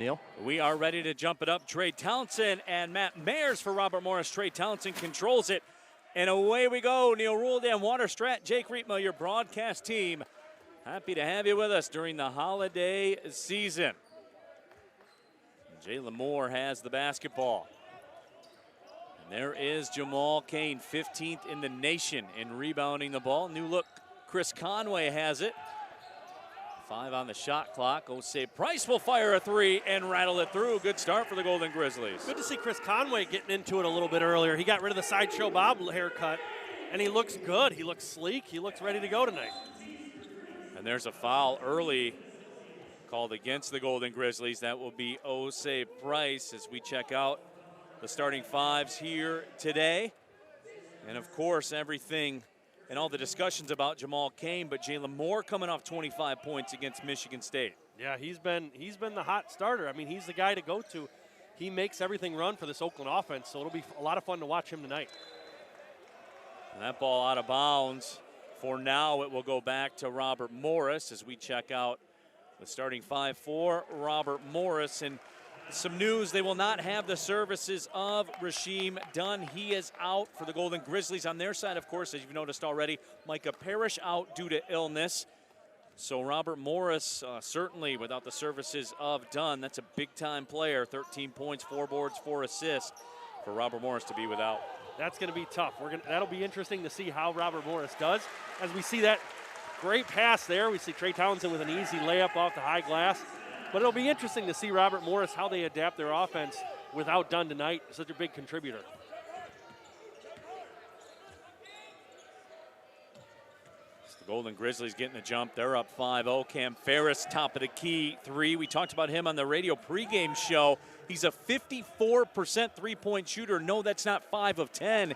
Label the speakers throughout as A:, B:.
A: Neil?
B: We are ready to jump it up. Trey Townsend and Matt Mayers for Robert Morris. Trey Townsend controls it. And away we go. Neil Rule, Dan Water, Strat, Jake Rietma, your broadcast team. Happy to have you with us during the holiday season. Jalen Moore has the basketball. And there is Jamal Cain, 15th in the nation in rebounding the ball. New look, Chris Conway has it. 5 on the shot clock. Osei Price will fire a 3 and rattle it through. Good start for the Golden Grizzlies.
C: Good to see Chris Conway getting into it a little bit earlier. He got rid of the Sideshow Bob haircut, and he looks good. He looks sleek. He looks ready to go tonight.
B: And there's a foul early called against the Golden Grizzlies. That will be Osei Price as we check out the starting fives here today. And of course, everything and all the discussions about Jamal Cain, but Jalen Moore coming off 25 points against Michigan State.
C: Yeah, he's been the hot starter. I mean, he's the guy to go to. He makes everything run for this Oakland offense, so it'll be a lot of fun to watch him tonight.
B: And that ball out of bounds. For now, it will go back to Robert Morris as we check out the starting five for Robert Morris. And some news, they will not have the services of Rasheem Dunn. He is out for the Golden Grizzlies. On their side, of course, as you've noticed already, Micah Parrish out due to illness. So Robert Morris, certainly without the services of Dunn, that's a big-time player. 13 points, 4 boards, 4 assists for Robert Morris to be without.
C: That's going to be tough. That'll be interesting to see how Robert Morris does. As we see that great pass there, we see Trey Townsend with an easy layup off the high glass. But it'll be interesting to see Robert Morris, how they adapt their offense without Dunn tonight, such a big contributor.
B: It's the Golden Grizzlies getting the jump. They're up 5-0. Cam Ferris, top of the key, 3. We talked about him on the radio pregame show. He's a 54% three-point shooter. No, that's not 5 of 10.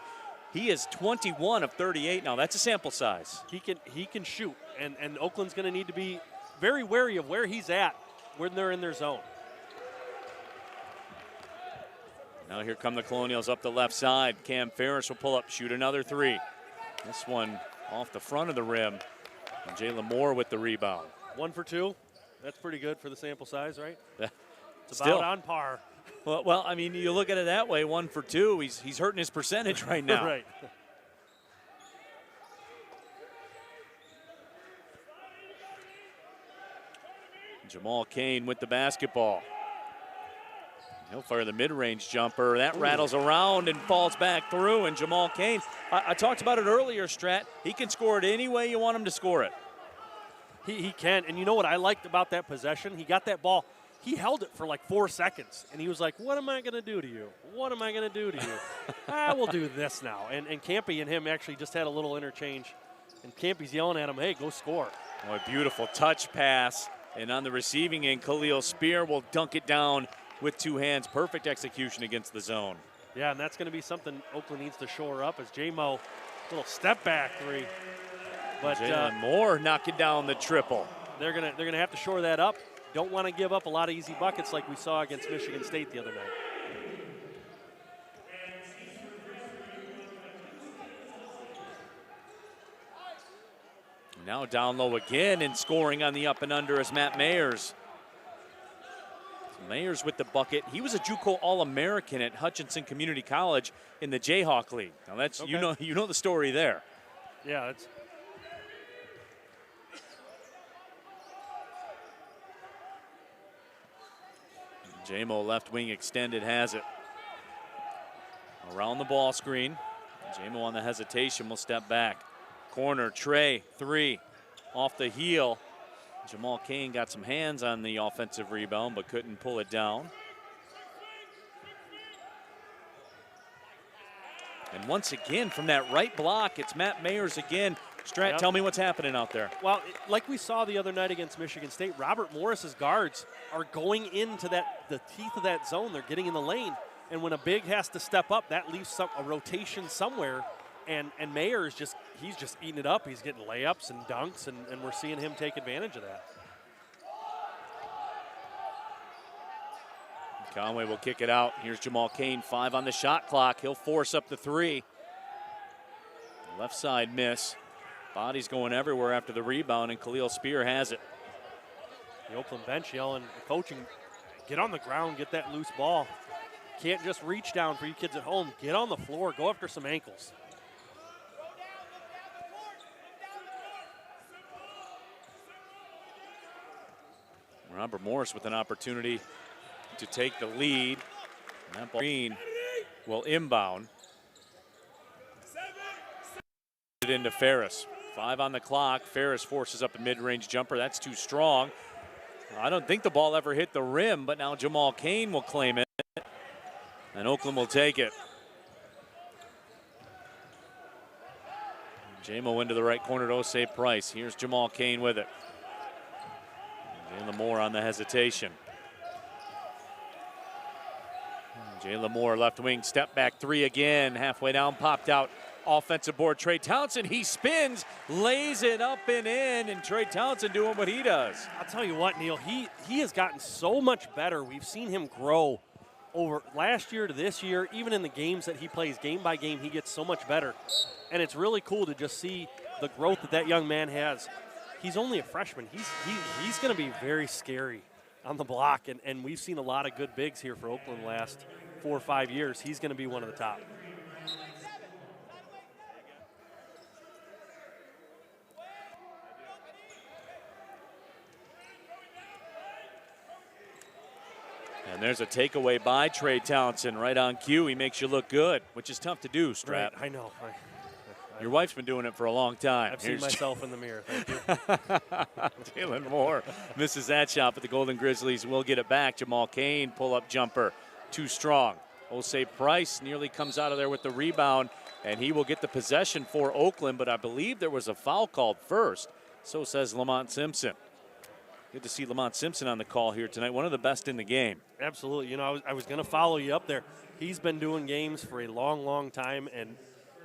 B: He is 21 of 38 now. That's a sample size.
C: He can shoot, and Oakland's going to need to be very wary of where he's at when they're in their zone.
B: Now here come the Colonials up the left side. Cam Ferris will pull up, shoot another 3. This one off the front of the rim. And Jalen Moore with the rebound.
C: 1 for 2. That's pretty good for the sample size, right? It's
B: Still
C: about on par.
B: Well, I mean, you look at it that way, 1 for 2. He's hurting his percentage right now.
C: Right.
B: Jamal Cain with the basketball. He'll fire the mid-range jumper. That rattles around and falls back through. And Jamal Cain, I talked about it earlier, Strat. He can score it any way you want him to score it.
C: He can. And you know what I liked about that possession? He got that ball. He held it for like 4 seconds. And he was like, what am I going to do to you? What am I going to do to you? We'll do this now. And Campy and him actually just had a little interchange. And Campy's yelling at him, hey, go score.
B: Oh, a beautiful touch pass. And on the receiving end, Khalil Spear will dunk it down with 2 hands. Perfect execution against the zone.
C: Yeah, and that's going to be something Oakland needs to shore up as J-Mo, little step back 3. But
B: Jalen Moore knocking down the triple.
C: They're gonna have to shore that up. Don't want to give up a lot of easy buckets like we saw against Michigan State the other night.
B: Now down low again and scoring on the up and under is Matt Mayers. Mayers with the bucket. He was a JUCO All-American at Hutchinson Community College in the Jayhawk League. Now that's okay. you know the story there.
C: Yeah, it's
B: J-Mo left wing extended has it. Around the ball screen. J-Mo on the hesitation will step back. Corner, Trey, 3, off the heel. Jamal Cain got some hands on the offensive rebound, but couldn't pull it down. And once again, from that right block, it's Matt Mayers again. Strat, tell me what's happening out there.
C: Well, like we saw the other night against Michigan State, Robert Morris's guards are going into the teeth of that zone. They're getting in the lane. And when a big has to step up, that leaves a rotation somewhere. And Mayers he's just eating it up. He's getting layups and dunks, and we're seeing him take advantage of that.
B: Conway will kick it out. Here's Jamal Cain, 5 on the shot clock. He'll force up the 3. Left side miss. Body's going everywhere after the rebound, and Khalil Spear has it.
C: The Oakland bench yelling, coaching, Get on the ground, get that loose ball. Can't just reach down for you kids at home. Get on the floor, go after some ankles.
B: Robert Morris with an opportunity to take the lead. And that ball Green will inbound. It into Ferris. 5 on the clock. Ferris forces up a mid-range jumper. That's too strong. I don't think the ball ever hit the rim, but now Jamal Kane will claim it. And Oakland will take it. J-Mo into the right corner to Osei Price. Here's Jamal Kane with it. Jalen Moore on the hesitation. Jalen Moore left wing, step back 3 again. Halfway down, popped out. Offensive board, Trey Townsend. He spins, lays it up and in, and Trey Townsend doing what he does.
C: I'll tell you what, Neil, he has gotten so much better. We've seen him grow over last year to this year. Even in the games that he plays game by game, he gets so much better. And it's really cool to just see the growth that young man has. He's only a freshman. He's going to be very scary on the block, and we've seen a lot of good bigs here for Oakland the last 4 or 5 years. He's going to be one of the top.
B: And there's a takeaway by Trey Townsend right on cue. He makes you look good, which is tough to do, Strat.
C: Right, I know.
B: Your wife's been doing it for a long time.
C: I've seen myself in the mirror. Thank you.
B: Jalen Moore misses that shot, but the Golden Grizzlies will get it back. Jamal Kane, pull-up jumper, too strong. Osei Price nearly comes out of there with the rebound, and he will get the possession for Oakland, but I believe there was a foul called first. So says Lamont Simpson. Good to see Lamont Simpson on the call here tonight. One of the best in the game.
C: Absolutely. You know, I was going to follow you up there. He's been doing games for a long, long time, and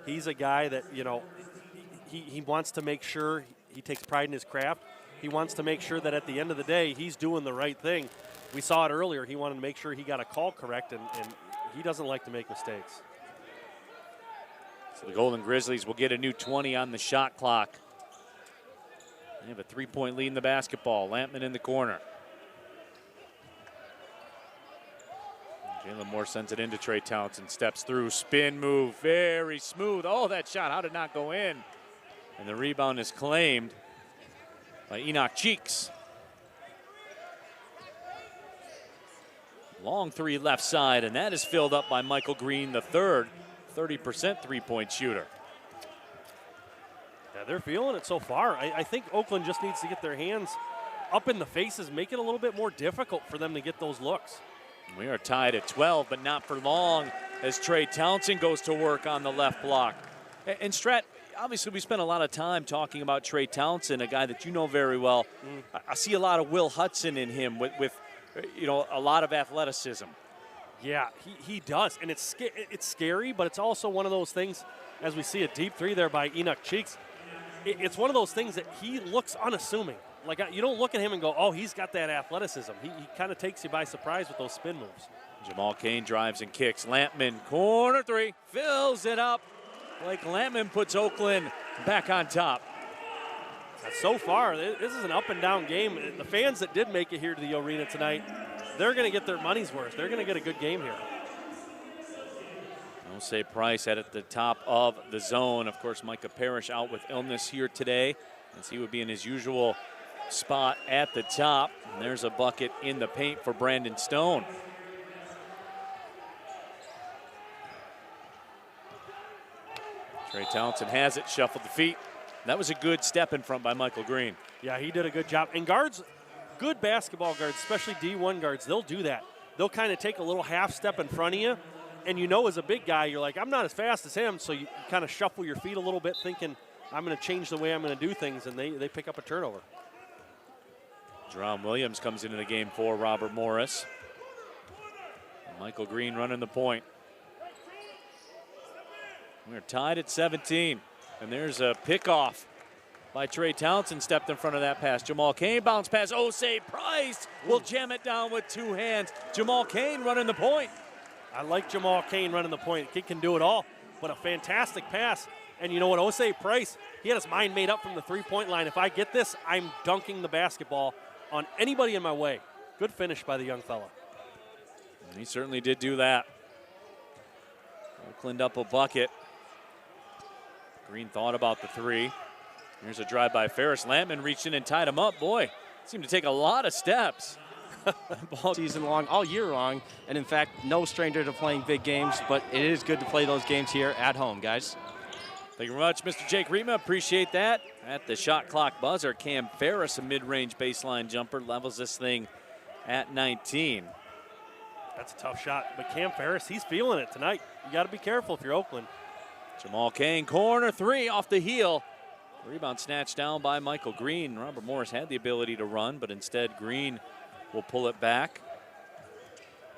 C: he's a guy that, you know, he wants to make sure he takes pride in his craft. He wants to make sure that at the end of the day, he's doing the right thing. We saw it earlier. He wanted to make sure he got a call correct, and he doesn't like to make mistakes.
B: So the Golden Grizzlies will get a new 20 on the shot clock. They have a 3-point lead in the basketball. Lampman in the corner. Jalen Moore sends it into Trey Townsend. Steps through, spin move, very smooth. Oh, that shot, how did it not go in? And the rebound is claimed by Enoch Cheeks. Long 3 left side, and that is filled up by Michael Green, the third 30% three-point shooter.
C: Yeah, they're feeling it so far. I think Oakland just needs to get their hands up in the faces, make it a little bit more difficult for them to get those looks.
B: We are tied at 12, but not for long as Trey Townsend goes to work on the left block. And Strat, obviously we spent a lot of time talking about Trey Townsend, a guy that you know very well. I see a lot of Will Hudson in him with you know, a lot of athleticism.
C: Yeah, he does, and it's scary, but it's also one of those things, as we see a deep 3 there by Enoch Cheeks, it's one of those things that he looks unassuming. Like, you don't look at him and go, oh, he's got that athleticism. He kind of takes you by surprise with those spin moves.
B: Jamal Kane drives and kicks. Lampman, corner 3, fills it up. Blake Lampman puts Oakland back on top.
C: So far, this is an up-and-down game. The fans that did make it here to the arena tonight, they're going to get their money's worth. They're going to get a good game here.
B: Osei Price at the top of the zone. Of course, Micah Parrish out with illness here today, as he would be in his usual spot at the top. And there's a bucket in the paint for Brandon Stone. Trey Townsend has it, shuffled the feet. That was a good step in front by Michael Green.
C: Yeah, he did a good job. And guards, good basketball guards, especially D1 guards, they'll do that. They'll kind of take a little half step in front of you, and you know as a big guy, you're like, I'm not as fast as him, so you kind of shuffle your feet a little bit thinking, I'm going to change the way I'm going to do things, and they pick up a turnover.
B: Jerome Williams comes into the game for Robert Morris. And Michael Green running the point. We're tied at 17. And there's a pickoff by Trey Townsend, stepped in front of that pass. Jamal Kane bounce pass. Osei Price will jam it down with 2 hands. Jamal Kane running the point.
C: I like Jamal Kane running the point. The kid can do it all, but a fantastic pass. And you know what, Osei Price, he had his mind made up from the 3-point line. If I get this, I'm dunking the basketball on anybody in my way. Good finish by the young fella.
B: He certainly did do that. Oakland up a bucket. Green thought about the three. Here's a drive by Ferris. Lampman reached in and tied him up. Boy, seemed to take a lot of steps.
A: Season long, all year long, and in fact, no stranger to playing big games, but it is good to play those games here at home, guys.
B: Thank you very much, Mr. Jake Rima. Appreciate that. At the shot clock buzzer, Cam Ferris, a mid-range baseline jumper, levels this thing at 19.
C: That's a tough shot, but Cam Ferris, he's feeling it tonight. You got to be careful if you're Oakland.
B: Jamal Kane, corner three off the heel. Rebound snatched down by Michael Green. Robert Morris had the ability to run, but instead Green will pull it back.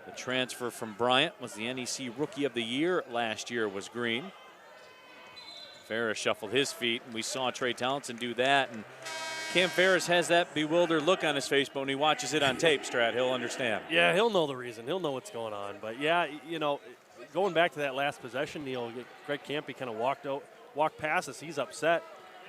B: The transfer from Bryant was the NEC Rookie of the Year last year was Green. Ferris shuffled his feet, and we saw Trey Townsend do that. And Cam Ferris has that bewildered look on his face, but when he watches it on tape, Strat, he'll understand.
C: Yeah, he'll know the reason. He'll know what's going on. But yeah, you know, going back to that last possession, Neil, Greg Campy kind of walked past us. He's upset.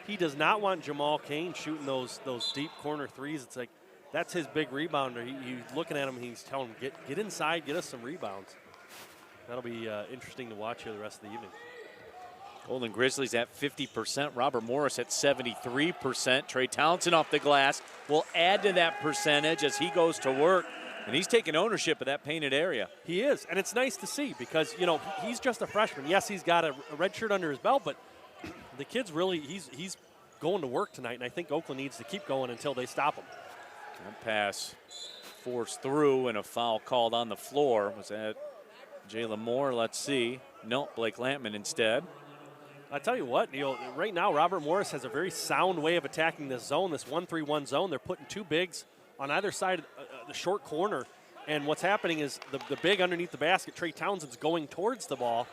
C: He does not want Jamal Kane shooting those deep corner threes. It's like that's his big rebounder. He's looking at him and he's telling him, get inside, get us some rebounds. That'll be interesting to watch here the rest of the evening.
B: Golden Grizzlies at 50%. Robert Morris at 73%. Trey Townsend off the glass will add to that percentage as he goes to work. And he's taking ownership of that painted area.
C: He is, and it's nice to see because, you know, he's just a freshman. Yes, he's got a red shirt under his belt, but the kid's really, he's going to work tonight, and I think Oakland needs to keep going until they stop him.
B: That pass forced through and a foul called on the floor. Was that Jalen Moore? Let's see. Nope, Blake Lampman instead.
C: I tell you what, Neil, right now Robert Morris has a very sound way of attacking this zone, this 1-3-1 zone. They're putting two bigs on either side of the short corner, and what's happening is the big underneath the basket, Trey Townsend's going towards the ball,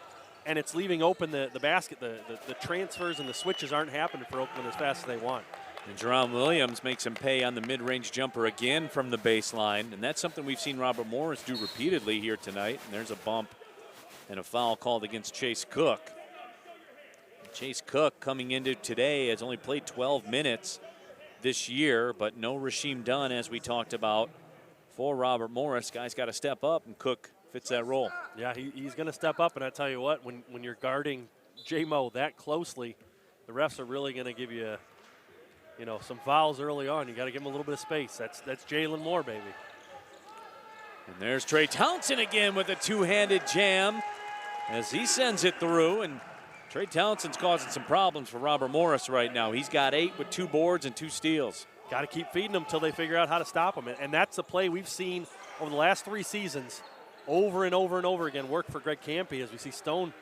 C: and it's leaving open the basket. The transfers and the switches aren't happening for Oakland as fast as they want.
B: And Jerron Williams makes him pay on the mid-range jumper again from the baseline, and that's something we've seen Robert Morris do repeatedly here tonight. And there's a bump and a foul called against Chase Cook. Chase Cook coming into today has only played 12 minutes this year, but no Rasheem Dunn, as we talked about, for Robert Morris. Guy's got to step up, and Cook fits that role.
C: Yeah, he's going to step up, and I tell you what, when you're guarding J-Mo that closely, the refs are really going to give you, some fouls early on. You got to give him a little bit of space. That's Jalen Moore, baby.
B: And there's Trey Townsend again with a two-handed jam as he sends it through, and Trey Townsend's causing some problems for Robert Morris right now. He's got 8 with 2 boards and 2 steals.
C: Got to keep feeding them until they figure out how to stop him. And that's a play we've seen over the last 3 seasons over and over and over again work for Greg Campy as we see Stone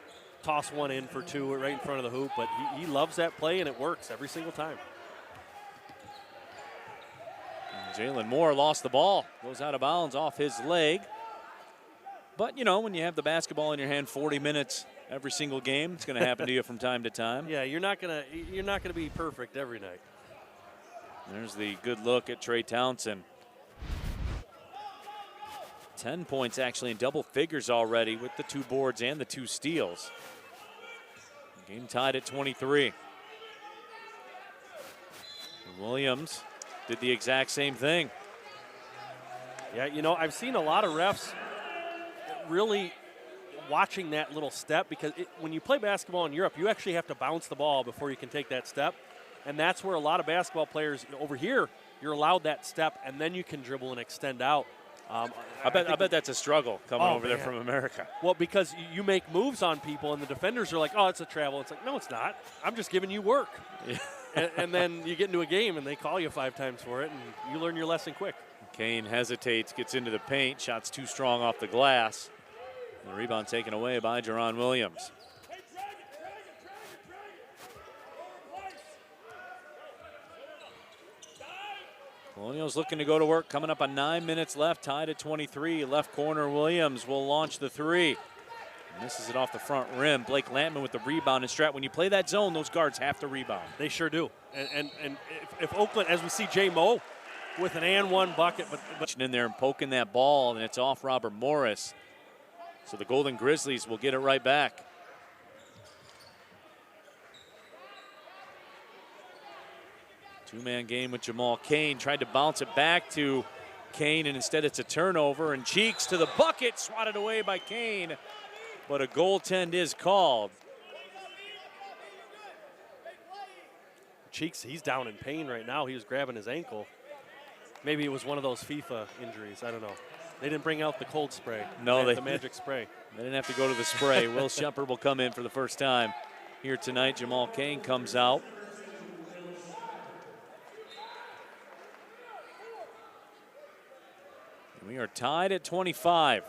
C: toss one in for 2 right in front of the hoop. But he loves that play, and it works every single time.
B: Jalen Moore lost the ball. Goes out of bounds off his leg. But, when you have the basketball in your hand 40 minutes every single game, it's going to happen to you from time to time.
C: Yeah, you're not gonna be perfect every night.
B: There's the good look at Trey Townsend. 10 points actually in double figures already with the 2 boards and the 2 steals. Game tied at 23. Williams did the exact same thing.
C: Yeah, I've seen a lot of refs really watching that little step because when you play basketball in Europe, you actually have to bounce the ball before you can take that step. And that's where a lot of basketball players over here, you're allowed that step, and then you can dribble and extend out.
B: I bet that's a struggle coming over there from America.
C: Well, because you make moves on people, and the defenders are like, oh, it's a travel. It's like, no, it's not. I'm just giving you work. Yeah. and then you get into a game, and they call you 5 times for it, and you learn your lesson quick.
B: Kane hesitates, gets into the paint. Shot's too strong off the glass. The rebound taken away by Jerron Williams. Colonials looking to go to work, coming up on 9 minutes left, tied at 23. Left corner, Williams will launch the 3. Misses it off the front rim. Blake Lampman with the rebound. And Strat, when you play that zone, those guards have to rebound.
C: They sure do. And if Oakland, as we see J-Mo with an and 1 bucket. But
B: in there and poking that ball, and it's off Robert Morris. So the Golden Grizzlies will get it right back. Two-man game with Jamal Kane. Tried to bounce it back to Kane, and instead it's a turnover, and Cheeks to the bucket, swatted away by Kane, but a goaltend is called.
C: Cheeks, he's down in pain right now. He was grabbing his ankle. Maybe it was one of those FIFA injuries. I don't know. They didn't bring out the cold spray.
B: No,
C: the magic spray.
B: They didn't have to go to the spray. Will Shepard will come in for the first time here tonight. Jamal Kane comes out. We are tied at 25.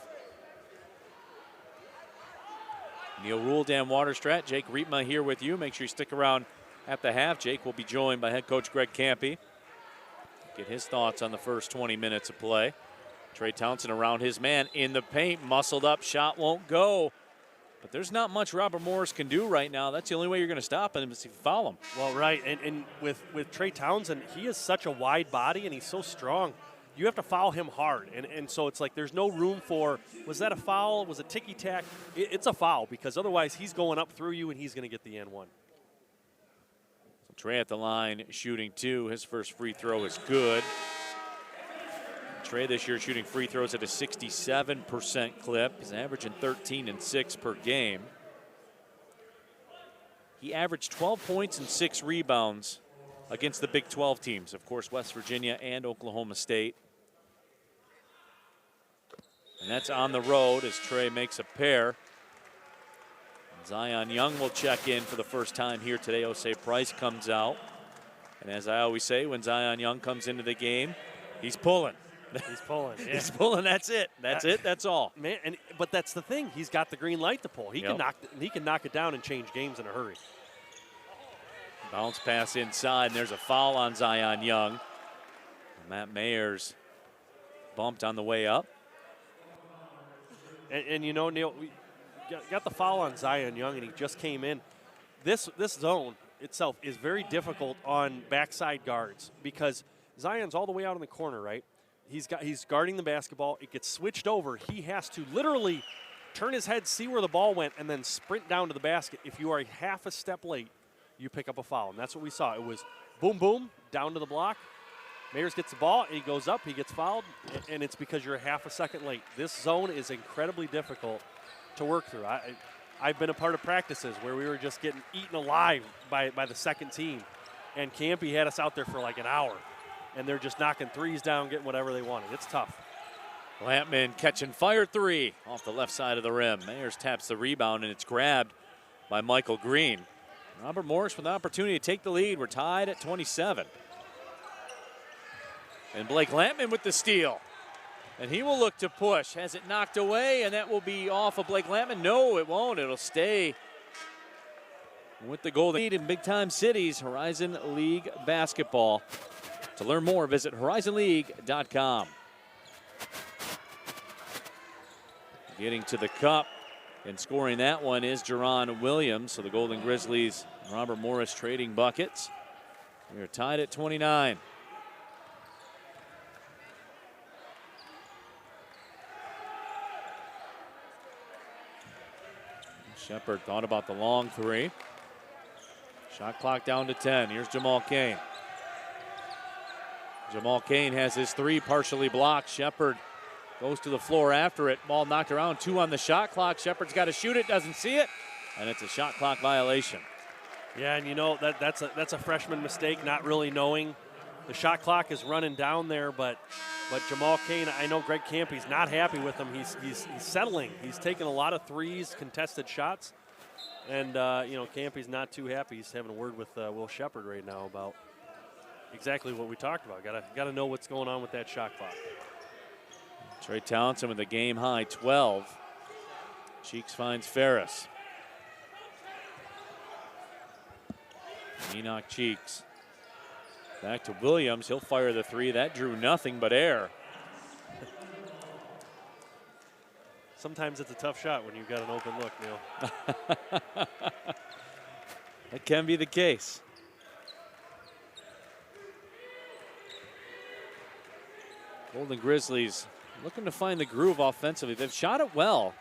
B: Neil Rule, Dan Waterstrat, Jake Riepma here with you. Make sure you stick around at the half. Jake will be joined by head coach Greg Campy. Get his thoughts on the first 20 minutes of play. Trey Townsend around his man in the paint, muscled up, shot won't go. But there's not much Robert Morris can do right now. That's the only way you're going to stop him is if you foul him.
C: Well, right, and with Trey Townsend, he is such a wide body and he's so strong. You have to foul him hard, and so it's like there's no room for, was that a foul? Was it ticky-tack? It's a foul because otherwise he's going up through you and he's going to get the N1.
B: So Trey at the line shooting 2. His first free throw is good. Trey this year shooting free throws at a 67% clip. He's averaging 13 and 6 per game. He averaged 12 points and 6 rebounds against the Big 12 teams, of course, West Virginia and Oklahoma State. And that's on the road as Trey makes a pair. Zion Young will check in for the first time here today. Osei Price comes out. And as I always say, when Zion Young comes into the game, he's pulling.
C: He's pulling. Yeah.
B: He's pulling. That's it. That's it. That's all.
C: Man, but that's the thing. He's got the green light to pull. He can knock it down and change games in a hurry.
B: Bounce pass inside, and there's a foul on Zion Young. Matt Mayers bumped on the way up.
C: And you know, Neil, we got the foul on Zion Young, and he just came in. This zone itself is very difficult on backside guards because Zion's all the way out in the corner, right? He's guarding the basketball. It gets switched over. He has to literally turn his head, see where the ball went, and then sprint down to the basket. If you are half a step late, you pick up a foul, and that's what we saw. It was boom, boom, down to the block. Mayers gets the ball, he goes up, he gets fouled, and it's because you're half a second late. This zone is incredibly difficult to work through. I've been a part of practices where we were just getting eaten alive by the second team, and Campy had us out there for like an hour, and they're just knocking threes down, getting whatever they wanted. It's tough.
B: Lampman catching fire 3 off the left side of the rim. Mayers taps the rebound, and it's grabbed by Michael Green. Robert Morris with an opportunity to take the lead. We're tied at 27. And Blake Lampman with the steal. And he will look to push. Has it knocked away, and that will be off of Blake Lampman? No, it won't. It'll stay with the Golden lead in big-time cities, Horizon League basketball. To learn more, visit horizonleague.com. Getting to the cup and scoring that one is Jerron Williams. So the Golden Grizzlies, Robert Morris trading buckets. We are tied at 29. Shepard thought about the long 3. Shot clock down to 10. Here's Jamal Kane. Jamal Kane has his 3 partially blocked. Shepard goes to the floor after it. Ball knocked around. 2 on the shot clock. Shepard's got to shoot it, doesn't see it, and it's a shot clock violation.
C: Yeah, and you know that's a freshman mistake, not really knowing the shot clock is running down there. But Jamal Kane, I know Greg Campy's not happy with him. He's settling. He's taking a lot of threes, contested shots, and you know Campy's not too happy. He's having a word with Will Shepard right now about exactly what we talked about. Got to know what's going on with that shot clock.
B: Trey Townsend with a game-high 12. Cheeks finds Ferris. Enoch Cheeks. Back to Williams. He'll fire the 3. That drew nothing but air.
C: Sometimes it's a tough shot when you've got an open look, Neil.
B: That can be the case. Golden Grizzlies looking to find the groove offensively. They've shot it well,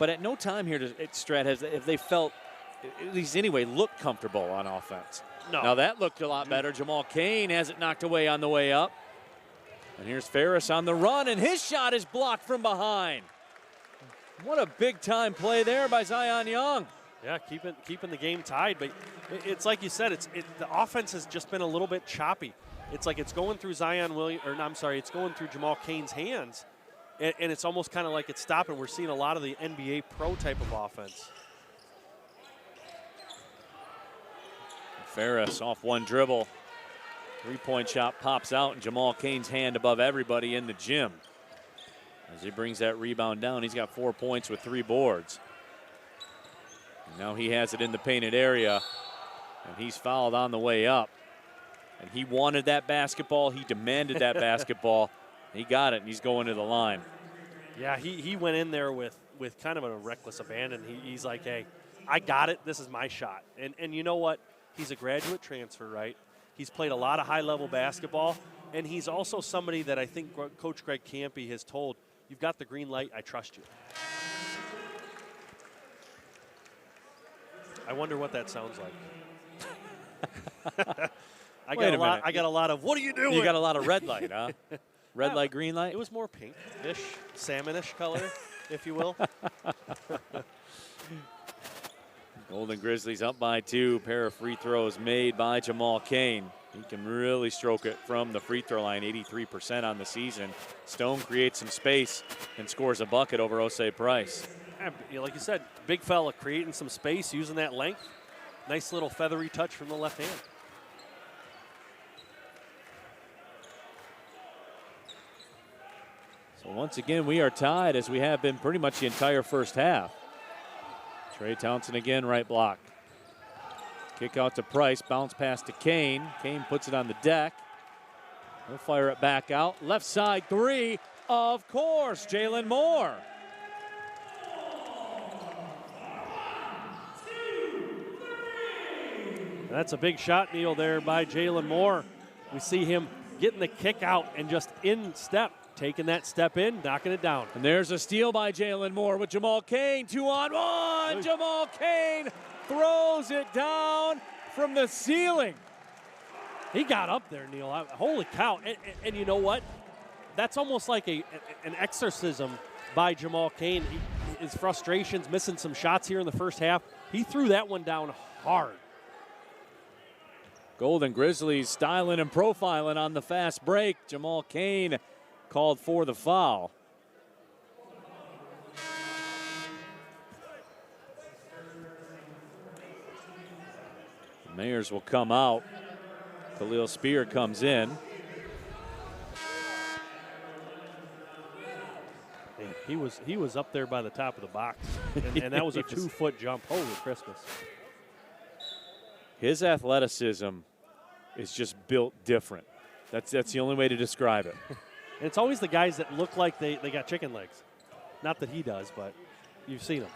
B: but at no time here have they felt, at least anyway, looked comfortable on offense.
C: No.
B: Now that looked a lot better. Jamal Kane has it knocked away on the way up. And here's Ferris on the run, and his shot is blocked from behind. What a big-time play there by Zion Young.
C: Yeah, keeping the game tied. But it's like you said, the offense has just been a little bit choppy. It's like it's going through it's going through Jamal Cain's hands, and it's almost kind of like it's stopping. We're seeing a lot of the NBA pro type of offense.
B: Ferris off one dribble. Three-point shot pops out, and Jamal Cain's hand above everybody in the gym. As he brings that rebound down, he's got 4 points with 3 boards. And now he has it in the painted area, and he's fouled on the way up. And he wanted that basketball. He demanded that basketball. He got it, and he's going to the line.
C: Yeah, he went in there with kind of a reckless abandon. He's like, hey, I got it. This is my shot. And you know what? He's a graduate transfer, right? He's played a lot of high-level basketball, and he's also somebody that I think Coach Greg Campy has told, you've got the green light, I trust you. I wonder what that sounds like. I got a lot of, what are you doing?
B: You got a lot of red light, huh? Red light, green light?
C: It was more pink-ish, salmonish color, if you will.
B: Golden Grizzlies up by 2. Pair of free throws made by Jamal Cain. He can really stroke it from the free throw line, 83% on the season. Stone creates some space and scores a bucket over Osei Price.
C: Yeah, like you said, big fella creating some space, using that length. Nice little feathery touch from the left hand.
B: So once again, we are tied as we have been pretty much the entire first half. Trey Townsend again, right block. Kick out to Price, bounce pass to Cain. Cain puts it on the deck. He'll fire it back out. Left side 3, of course, Jalen Moore.
C: That's a big shot, Neil, there by Jalen Moore. We see him getting the kick out and just in step, taking that step in, knocking it down.
B: And there's a steal by Jalen Moore with Jamal Cain. 2-on-1. Jamal Cain throws it down from the ceiling.
C: He got up there, Neil. Holy cow. And you know what? That's almost like an exorcism by Jamal Cain. His frustrations, missing some shots here in the first half. He threw that one down hard.
B: Golden Grizzlies styling and profiling on the fast break. Jamal Cain called for the foul. The Mayors will come out. Khalil Spear comes in.
C: He was up there by the top of the box, and that was a 2-foot jump. Holy Christmas.
B: His athleticism is just built different. That's the only way to describe it.
C: And it's always the guys that look like they got chicken legs. Not that he does, but you've seen them.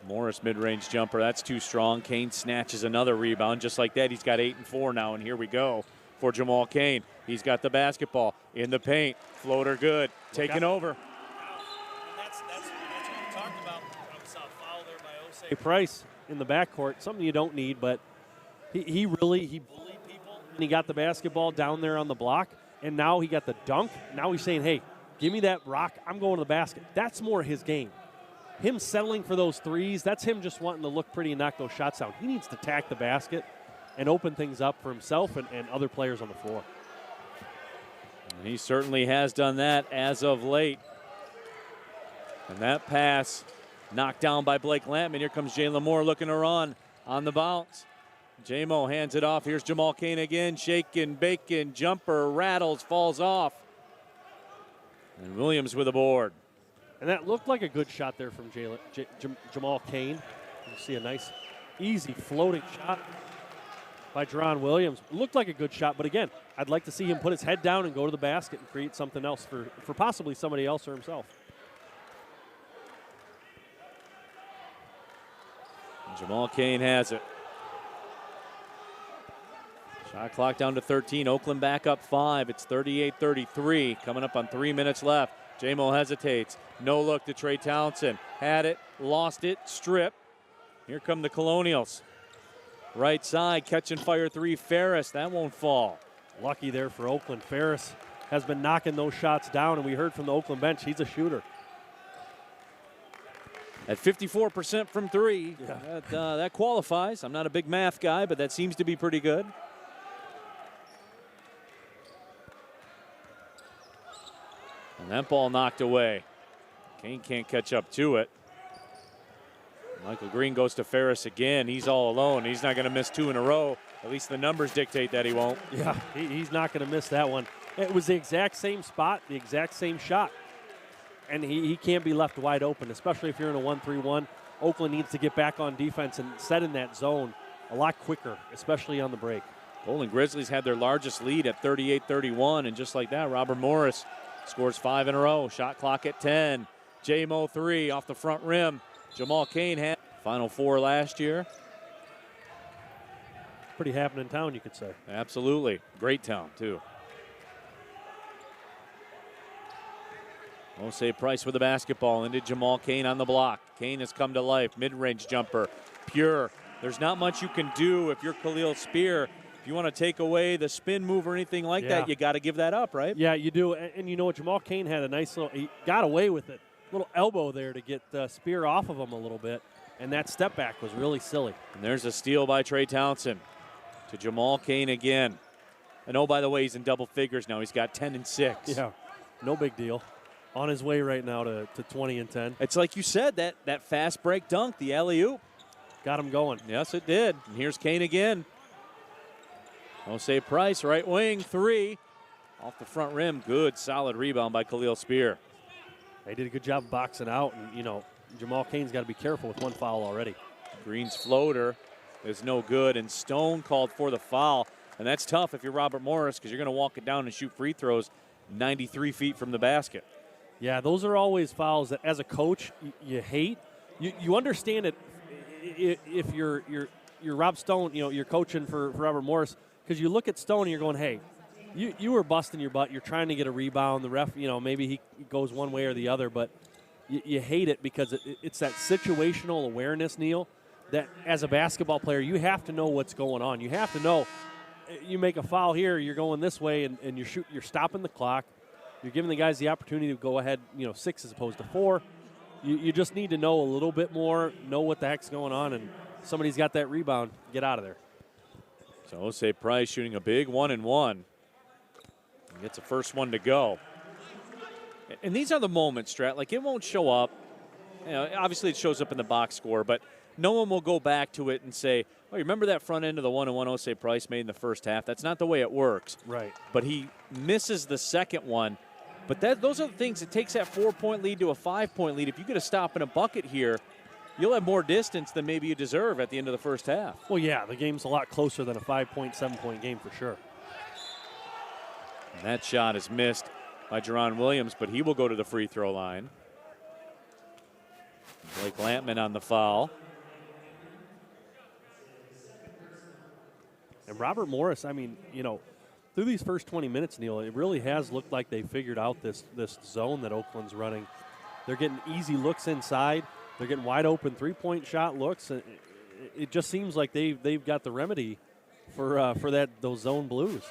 B: Morris mid-range jumper, that's too strong. Cain snatches another rebound. Just like that, he's got 8 and 4 now, and here we go for Jamal Cain. He's got the basketball in the paint. Floater good, taking over.
C: That's what we talked about. I saw a foul there by Osei Price in the backcourt, something you don't need, but he bullied people, and he got the basketball down there on the block, and now he got the dunk. Now he's saying, hey, give me that rock. I'm going to the basket. That's more his game. Him settling for those threes, that's him just wanting to look pretty and knock those shots down. He needs to attack the basket and open things up for himself and other players on the floor.
B: And he certainly has done that as of late. And that pass knocked down by Blake Lampman. Here comes Jalen Moore looking to run on the bounce. J-Mo hands it off. Here's Jamal Cain again. Shaking, baking, jumper, rattles, falls off. And Williams with a board.
C: And that looked like a good shot there from Jamal Cain. You see a nice, easy floating shot by Jerron Williams. It looked like a good shot, but again, I'd like to see him put his head down and go to the basket and create something else for possibly somebody else or himself.
B: And Jamal Cain has it. Shot clock down to 13. Oakland back up 5. It's 38-33. Coming up on 3 minutes left. J-Mo hesitates. No look to Trey Townsend. Had it, lost it, strip. Here come the Colonials. Right side, catch and fire 3. Ferris. That won't fall.
C: Lucky there for Oakland. Ferris has been knocking those shots down, and we heard from the Oakland bench he's a shooter.
B: At 54% from three,
C: Yeah.
B: that qualifies. I'm not a big math guy, but that seems to be pretty good. And that ball knocked away. Kane can't catch up to it. Michael Green goes to Ferris again. He's all alone. He's not going to miss 2 in a row. At least the numbers dictate that he won't.
C: Yeah, he's not going to miss that one. It was the exact same spot, the exact same shot. And he can't be left wide open, especially if you're in a 1-3-1. Oakland needs to get back on defense and set in that zone a lot quicker, especially on the break.
B: Golden Grizzlies had their largest lead at 38-31, and just like that, Robert Morris scores 5 in a row. Shot clock at 10. J-Mo 3 off the front rim. Jamal Cain had Final Four last year.
C: Pretty happening town, you could say.
B: Absolutely. Great town, too. Jose Price with the basketball into Jamal Cain on the block. Cain has come to life. Mid-range jumper. Pure. There's not much you can do if you're Khalil Spear. If you want to take away the spin move or anything like that, you got to give that up, right?
C: Yeah, you do. And you know what? Jamal Cain had a nice little, he got away with it. Little elbow there to get Spear off of him a little bit. And that step back was really silly.
B: And there's a steal by Trey Townsend to Jamal Cain again. And oh, by the way, he's in double figures now. He's got 10 and 6.
C: Yeah, no big deal. On his way right now to 20 and 10.
B: It's like you said, that fast break dunk, the alley-oop.
C: Got him going.
B: Yes, it did. And here's Cain again. Jose Price, right wing, 3. Off the front rim, good, solid rebound by Khalil Spear.
C: They did a good job boxing out, and, you know, Jamal Cain's got to be careful with one foul already.
B: Green's floater is no good, and Stone called for the foul. And that's tough if you're Robert Morris because you're going to walk it down and shoot free throws 93 feet from the basket.
C: Yeah, those are always fouls that, as a coach, you hate. You understand it if you're Rob Stone, you know, you're coaching for Robert Morris, because you look at Stone and you're going, hey, you were busting your butt. You're trying to get a rebound. The ref, you know, maybe he goes one way or the other, but you hate it because it's that situational awareness, Neil, that as a basketball player, you have to know what's going on. You have to know you make a foul here, you're going this way, and you're stopping the clock. You're giving the guys the opportunity to go ahead, 6 as opposed to 4. You just need to know a little bit more, know what the heck's going on, and somebody's got that rebound, get out of there.
B: So Jose Price shooting a big 1-and-1. He gets the first one to go. And these are the moments, Strat, like it won't show up. You know, obviously it shows up in the box score, but no one will go back to it and say, oh, you remember that front end of the 1-and-1 Jose Price made in the first half? That's not the way it works.
C: Right.
B: But he misses the second one. But those are the things. It takes that 4-point lead to a 5-point lead. If you get a stop in a bucket here, you'll have more distance than maybe you deserve at the end of the first half.
C: Well, yeah, the game's a lot closer than a 5-point, 7-point game for sure.
B: And that shot is missed by Jerron Williams, but he will go to the free throw line. Blake Lampman on the foul.
C: And Robert Morris, I mean, through these first 20 minutes, Neil, it really has looked like they figured out this zone that Oakland's running. They're getting easy looks inside. They're getting wide open three-point shot looks. It just seems like they've got the remedy for those zone blues.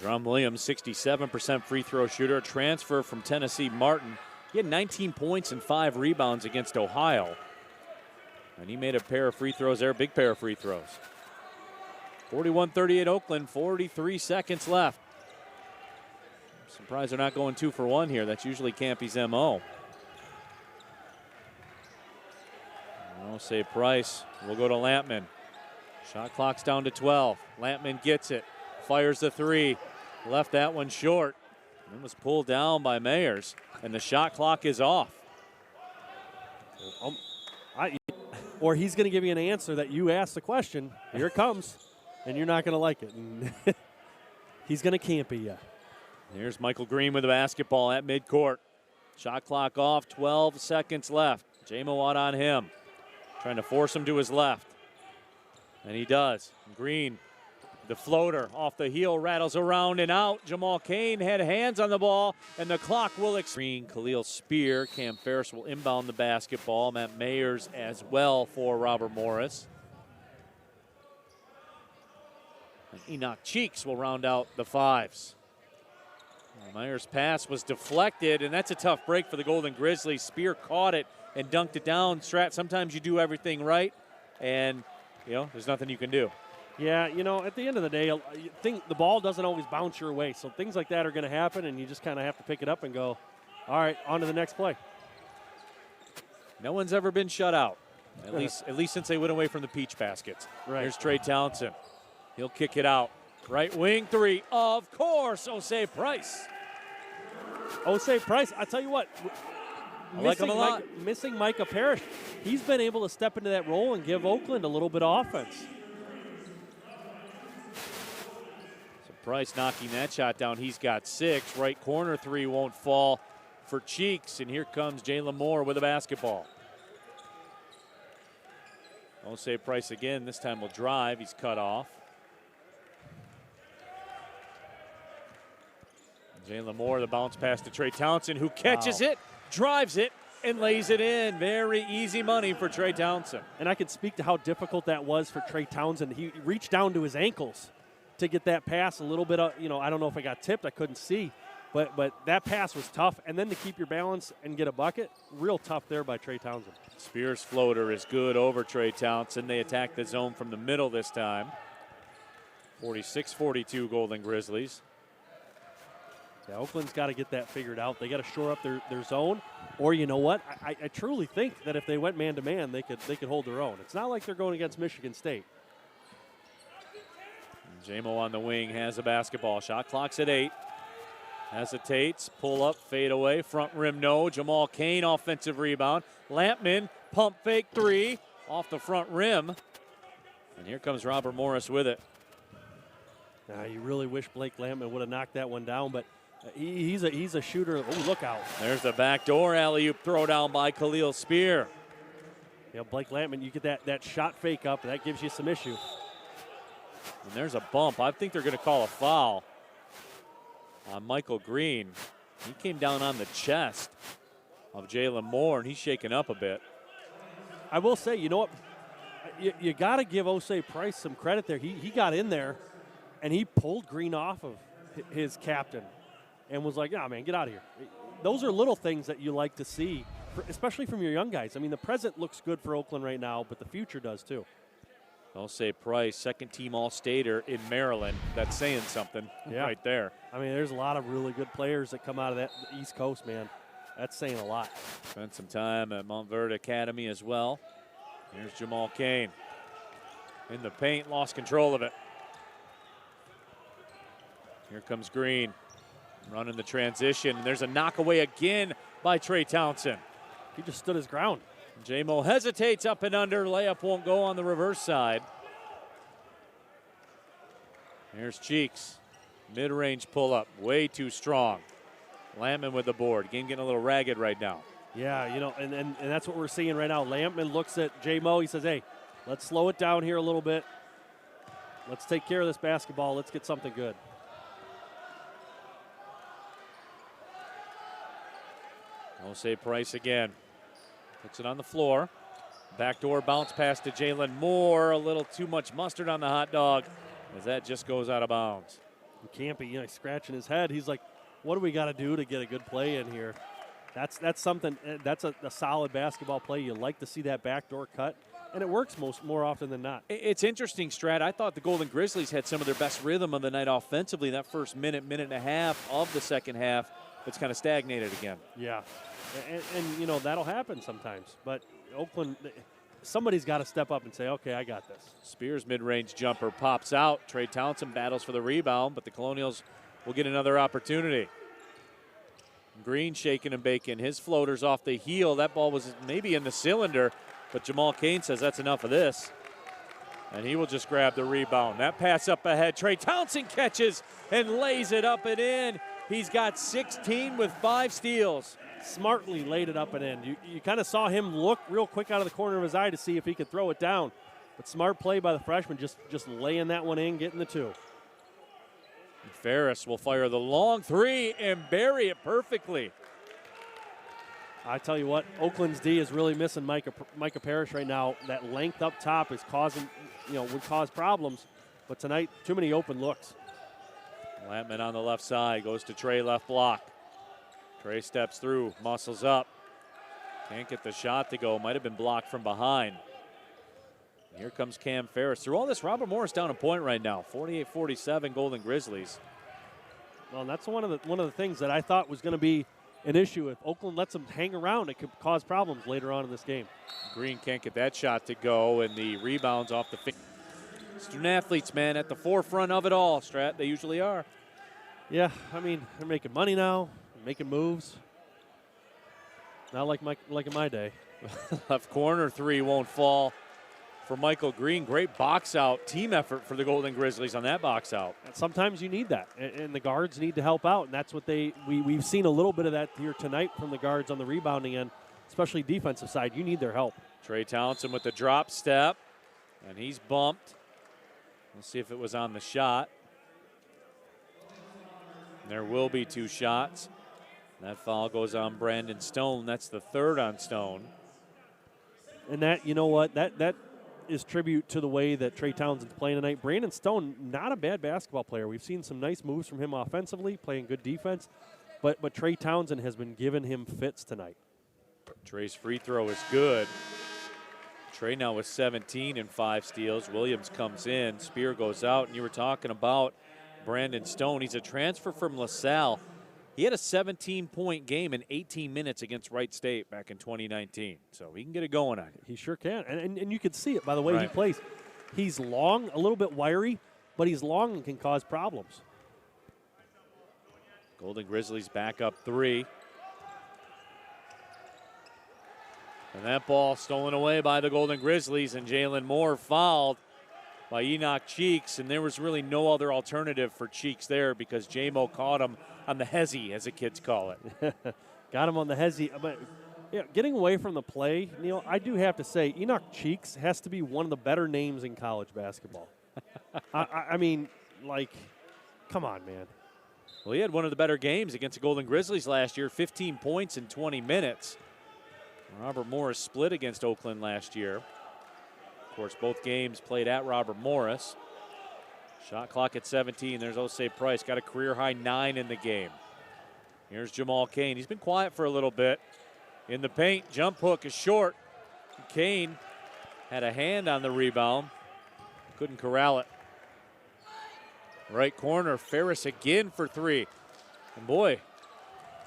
B: Jerron Williams, 67% free throw shooter, transfer from Tennessee Martin. He had 19 points and 5 rebounds against Ohio. And he made a pair of free throws there, big pair of free throws. 41-38 Oakland, 43 seconds left. Surprised they're not going 2 for 1 here. That's usually Campy's MO. Jose Price will go to Lampman. Shot clock's down to 12. Lampman gets it, fires the 3. Left that one short. It was pulled down by Mayers, and the shot clock is off.
C: Or he's going to give you an answer that you asked the question. Here it comes, and you're not going to like it. And he's going to campy you.
B: Here's Michael Green with the basketball at midcourt. Shot clock off, 12 seconds left. J-Mo out on him, trying to force him to his left. And he does. Green, the floater off the heel, rattles around and out. Jamal Cain had hands on the ball, and the clock will expire. Khalil Spear, Cam Ferris will inbound the basketball. Matt Mayers as well for Robert Morris. And Enoch Cheeks will round out the fives. Meyer's pass was deflected, and that's a tough break for the Golden Grizzlies. Spear caught it and dunked it down. Strat, sometimes you do everything right, and, there's nothing you can do.
C: Yeah, at the end of the day, you think the ball doesn't always bounce your way, so things like that are going to happen, and you just kind of have to pick it up and go, all right, on to the next play.
B: No one's ever been shut out, at least since they went away from the peach baskets.
C: Right.
B: Here's Trey Townsend. He'll kick it out. Right wing three, of course, Osei Price.
C: Osei Price, I tell you what,
B: I like him a lot.
C: Missing Micah Parrish, he's been able to step into that role and give Oakland a little bit of offense.
B: So Price knocking that shot down. He's got 6. Right corner three won't fall for Cheeks. And here comes Jalen Moore with a basketball. Osei Price again. This time will drive. He's cut off. Jalen Moore, the bounce pass to Trey Townsend, who catches it, drives it, and lays it in. Very easy money for Trey Townsend.
C: And I can speak to how difficult that was for Trey Townsend. He reached down to his ankles to get that pass a little bit of, I don't know if I got tipped, I couldn't see. But that pass was tough. And then to keep your balance and get a bucket, real tough there by Trey Townsend.
B: Spears' floater is good over Trey Townsend. They attack the zone from the middle this time. 46-42 Golden Grizzlies.
C: Yeah, Oakland's got to get that figured out. They got to shore up their zone. Or you know what? I truly think that if they went man-to-man, they could hold their own. It's not like they're going against Michigan State.
B: J-Mo on the wing has a basketball. Shot clock's at 8. Hesitates, pull up, fade away, front rim no. Jamal Cain, offensive rebound. Lampman, pump fake 3 off the front rim. And here comes Robert Morris with it.
C: Now, you really wish Blake Lampman would have knocked that one down, but he's a shooter. Oh, look out.
B: There's the backdoor alley-oop throw down by Khalil Spear.
C: Yeah, Blake Lampman, you get that shot fake up, that gives you some issue.
B: And there's a bump. I think they're going to call a foul on Michael Green. He came down on the chest of Jalen Moore, and he's shaken up a bit.
C: I will say, you know what? You got to give Osei Price some credit there. He got in there, and he pulled Green off of his captain and was like, man, get out of here. Those are little things that you like to see, especially from your young guys. I mean, the present looks good for Oakland right now, but the future does too.
B: Osei Price, second-team All-Stater in Maryland. That's saying something right there.
C: I mean, there's a lot of really good players that come out of that East Coast, man. That's saying a lot.
B: Spent some time at Montverde Academy as well. Here's Jamal Cain. In the paint, lost control of it. Here comes Green. Running the transition. There's a knockaway again by Trey Townsend.
C: He just stood his ground.
B: J-Mo hesitates up and under. Layup won't go on the reverse side. Here's Cheeks. Mid-range pull-up. Way too strong. Lampman with the board. Game getting a little ragged right now.
C: Yeah, and that's what we're seeing right now. Lampman looks at J-Mo. He says, hey, let's slow it down here a little bit. Let's take care of this basketball. Let's get something good.
B: Osei Price again. Puts it on the floor. Backdoor bounce pass to Jalen Moore. A little too much mustard on the hot dog as that just goes out of bounds.
C: Campy, he's scratching his head. He's like, what do we got to do to get a good play in here? That's something. That's a solid basketball play. You like to see that backdoor cut, and it works more often than not.
B: It's interesting, Strat. I thought the Golden Grizzlies had some of their best rhythm of the night offensively. That first minute and a half of the second half, it's kind of stagnated again.
C: Yeah, and that'll happen sometimes. But Oakland, somebody's got to step up and say, okay, I got this.
B: Spears' mid-range jumper pops out. Trey Townsend battles for the rebound, but the Colonials will get another opportunity. Green shaking and baking. His floater's off the heel. That ball was maybe in the cylinder, but Jamal Cain says that's enough of this. And he will just grab the rebound. That pass up ahead. Trey Townsend catches and lays it up and in. He's got 16 with 5 steals.
C: Smartly laid it up and in. You kind of saw him look real quick out of the corner of his eye to see if he could throw it down. But smart play by the freshman, just laying that one in, getting the 2.
B: Ferris will fire the long 3 and bury it perfectly.
C: I tell you what, Oakland's D is really missing Micah Parrish right now. That length up top is causing, would cause problems. But tonight, too many open looks.
B: Lampman on the left side, goes to Trey, left block. Trey steps through, muscles up. Can't get the shot to go, might have been blocked from behind. Here comes Cam Ferris. Through all this, Robert Morris down a point right now, 48-47 Golden Grizzlies.
C: Well, and that's one of the things that I thought was going to be an issue. If Oakland lets them hang around, it could cause problems later on in this game.
B: Green can't get that shot to go, and the rebounds off the finger. Student athletes, man, at the forefront of it all, Strat. They usually are.
C: Yeah, I mean, they're making money now, making moves. Not like in my day.
B: Left corner three won't fall for Michael Green. Great box out, team effort for the Golden Grizzlies on that box out.
C: And sometimes you need that, and the guards need to help out, and that's what we've seen a little bit of that here tonight from the guards on the rebounding end, especially defensive side. You need their help.
B: Trey Townsend with the drop step, and he's bumped. We'll see if it was on the shot. There will be two shots. That foul goes on Brandon Stone. That's the third on Stone.
C: And that, you know what, that is tribute to the way that Trey Townsend's playing tonight. Brandon Stone, not a bad basketball player. We've seen some nice moves from him offensively, playing good defense. But Trey Townsend has been giving him fits tonight.
B: Trey's free throw is good. Trey now with 17 and 5 steals. Williams comes in. Spear goes out. And you were talking about Brandon Stone. He's a transfer from LaSalle. He had a 17-point game in 18 minutes against Wright State back in 2019. So he can get it going on it.
C: He sure can. And you can see it by the way he
B: Right.
C: plays. He's long, a little bit wiry, but he's long and can cause problems.
B: Golden Grizzlies back up 3. And that ball stolen away by the Golden Grizzlies, and Jalen Moore fouled by Enoch Cheeks, and there was really no other alternative for Cheeks there because J-Mo caught him on the hezzy, as the kids call it.
C: Got him on the hezzy. But yeah, getting away from the play, Neil, I do have to say Enoch Cheeks has to be one of the better names in college basketball. I mean, like, come on, man.
B: Well, he had one of the better games against the Golden Grizzlies last year, 15 points in 20 minutes. Robert Morris split against Oakland last year. Of course, both games played at Robert Morris. Shot clock at 17. There's Osei Price. Got a career-high 9 in the game. Here's Jamal Kane. He's been quiet for a little bit. In the paint, jump hook is short. Kane had a hand on the rebound. Couldn't corral it. Right corner, Ferris again for 3. And boy,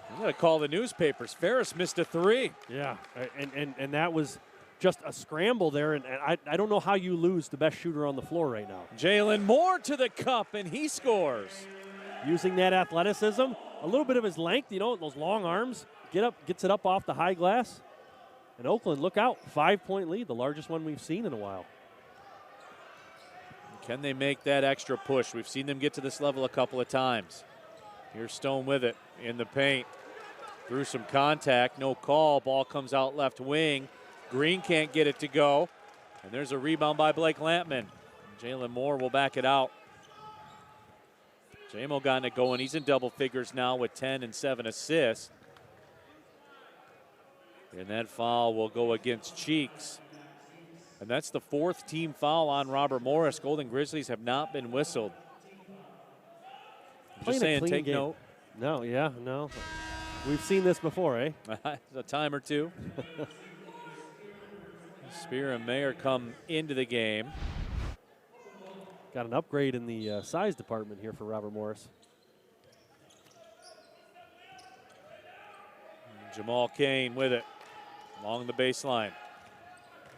B: I'm going to call the newspapers. Ferris missed a 3.
C: Yeah, and that was just a scramble there, and I don't know how you lose the best shooter on the floor right now.
B: Jalen Moore to the cup, and he scores.
C: Using that athleticism, a little bit of his length, you know, those long arms, gets it up off the high glass. And Oakland, look out, 5-point lead, the largest one we've seen in a while.
B: Can they make that extra push? We've seen them get to this level a couple of times. Here's Stone with it in the paint. Through some contact, no call. Ball comes out left wing. Green can't get it to go. And there's a rebound by Blake Lampman. Jalen Moore will back it out. J-Mo got it going. He's in double figures now with 10 and 7 assists. And that foul will go against Cheeks. And that's the 4th team foul on Robert Morris. Golden Grizzlies have not been whistled. Just saying, take note.
C: No, yeah, no. We've seen this before, eh?
B: A time or two. Spear and Mayer come into the game.
C: Got an upgrade in the size department here for Robert Morris.
B: Jamal Kane with it along the baseline.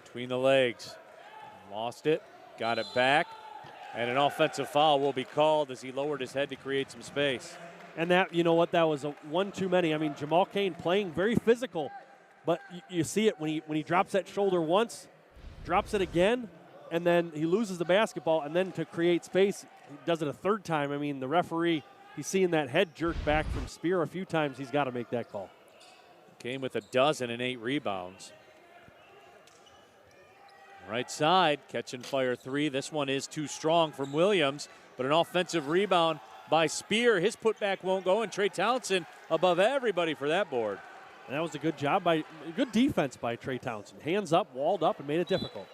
B: Between the legs. Lost it. Got it back. And an offensive foul will be called as he lowered his head to create some space.
C: And that, you know what, that was a one too many. I mean, Jamal Kane playing very physical, but you see it when he drops that shoulder once, drops it again, and then he loses the basketball, and then to create space, he does it a third time. I mean, the referee, he's seeing that head jerk back from Spear a few times. He's got to make that call.
B: Kane with 12 and 8 rebounds. Right side, catch and fire 3. This one is too strong from Williams, but an offensive rebound by Spear. His putback won't go, and Trey Townsend above everybody for that board.
C: And that was a good job good defense by Trey Townsend. Hands up, walled up, and made it difficult.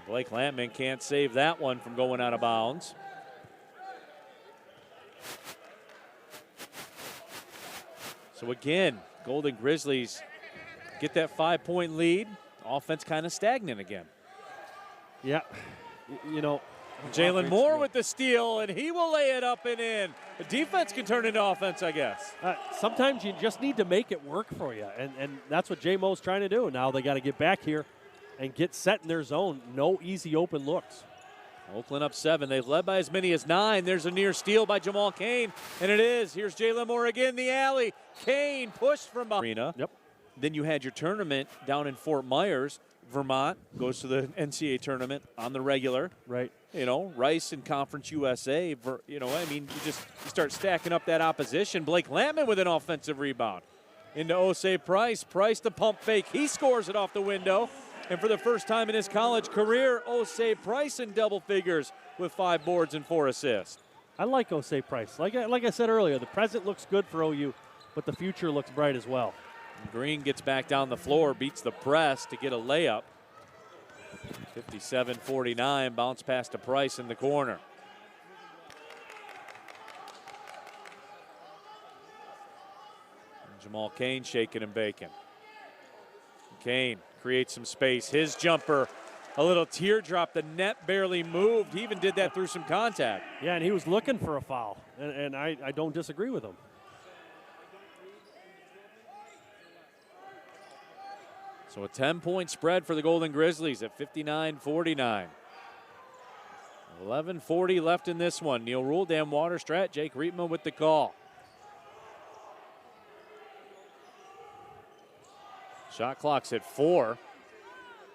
B: Blake Lampman can't save that one from going out of bounds. So again, Golden Grizzlies get that 5-point lead. Offense kind of stagnant again.
C: Yeah, you know.
B: Jalen Moore with the steal, and he will lay it up and in. The defense can turn into offense, I guess.
C: Sometimes you just need to make it work for you, and that's what J-Mo's trying to do. Now they got to get back here and get set in their zone. No easy open looks.
B: Oakland up 7. They've led by as many as 9. There's a near steal by Jamal Kane, and it is. Here's Jalen Moore again, the alley. Kane pushed from arena.
C: Yep.
B: Then you had your tournament down in Fort Myers. Vermont goes to the NCAA tournament on the regular.
C: Right.
B: You know, Rice and Conference USA. You know, I mean, you start stacking up that opposition. Blake Lampman with an offensive rebound. Into Osei Price. Price the pump fake. He scores it off the window. And for the first time in his college career, Osei Price in double figures with 5 boards and 4 assists.
C: I like Osei Price. Like I said earlier, the present looks good for OU, but the future looks bright as well.
B: Green gets back down the floor, beats the press to get a layup. 57-49, bounce pass to Price in the corner. And Jamal Kane shaking and baking. Kane creates some space. His jumper, a little teardrop. The net barely moved. He even did that through some contact.
C: Yeah, and he was looking for a foul, and I don't disagree with him.
B: So a 10-point spread for the Golden Grizzlies at 59-49. 11:40 left in this one. Neil Rule, Dan Waterstrat, Jake Rietman with the call. Shot clock's at 4.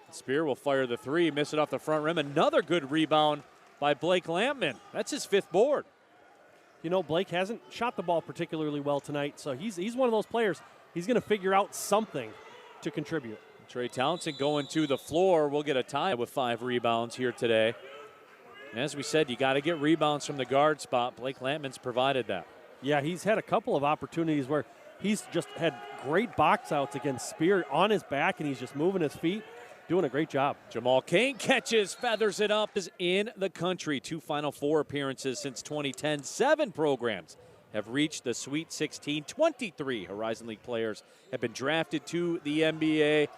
B: Spear will fire the 3, miss it off the front rim. Another good rebound by Blake Lampman. That's his 5th board.
C: You know, Blake hasn't shot the ball particularly well tonight, so he's one of those players. He's going to figure out something to contribute.
B: Trey Townsend going to the floor. We'll get a tie with 5 rebounds here today. And as we said, you got to get rebounds from the guard spot. Blake Lampman's provided that.
C: Yeah, he's had a couple of opportunities where he's just had great box outs against Spear on his back, and he's just moving his feet, doing a great job.
B: Jamal Kane catches, feathers it up, is in the country. 2 Final Four appearances since 2010. 7 programs have reached the Sweet 16. 23 Horizon League players have been drafted to the NBA,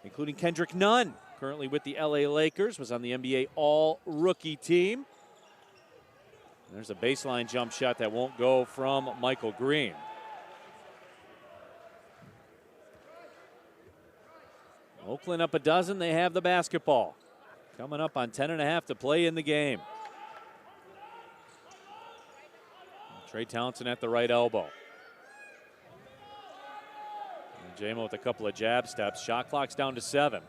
B: including Kendrick Nunn, currently with the LA Lakers, was on the NBA All-Rookie team. And there's a baseline jump shot that won't go from Michael Green. Oakland up a dozen. They have the basketball. Coming up on 10.5 to play in the game. Trey Townsend at the right elbow. J-Mo with a couple of jab steps. Shot clock's down to 7.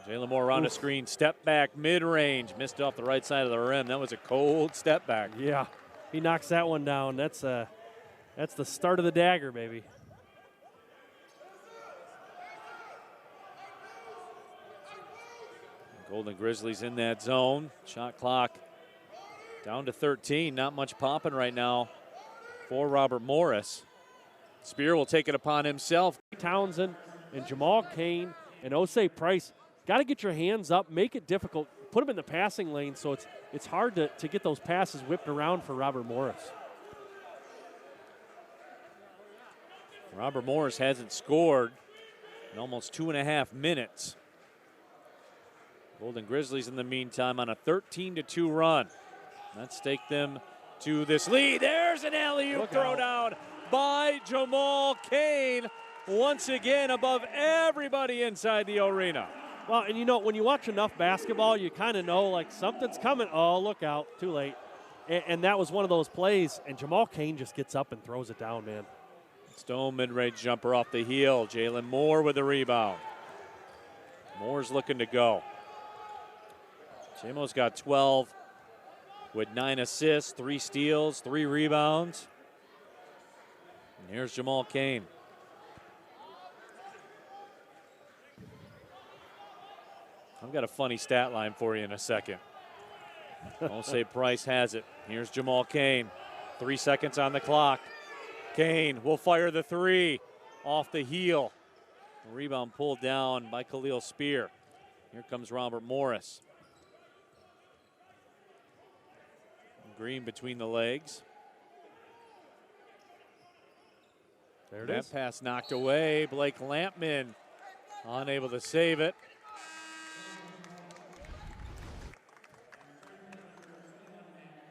B: Jalen Moore around the screen. Step back, mid-range. Missed off the right side of the rim. That was a cold step back.
C: Yeah, he knocks that one down. That's the start of the dagger, baby.
B: Golden Grizzlies in that zone. Shot clock down to 13. Not much popping right now for Robert Morris. Spear will take it upon himself.
C: Townsend and Jamal Kane and Osei Price, got to get your hands up, make it difficult, put them in the passing lane so it's hard to get those passes whipped around for Robert Morris.
B: Robert Morris hasn't scored in almost 2.5 minutes. Golden Grizzlies in the meantime on a 13-2 run. That's take them to this lead. There's an alley-oop throw down by Jamal Kane, once again above everybody inside the arena.
C: Well, and you know, when you watch enough basketball, you kind of know, like, something's coming. Oh, look out, too late. And that was one of those plays, and Jamal Kane just gets up and throws it down, man.
B: Stone mid-range jumper off the heel. Jalen Moore with the rebound. Moore's looking to go. J-Mo's got 12 with 9 assists, 3 steals, 3 rebounds. And here's Jamal Kane. I've got a funny stat line for you in a second. Osei Price has it. Here's Jamal Kane. 3 seconds on the clock. Kane will fire the 3 off the heel. Rebound pulled down by Khalil Spear. Here comes Robert Morris. Green between the legs.
C: There it
B: that
C: is.
B: pass knocked away. Blake Lampman unable to save it.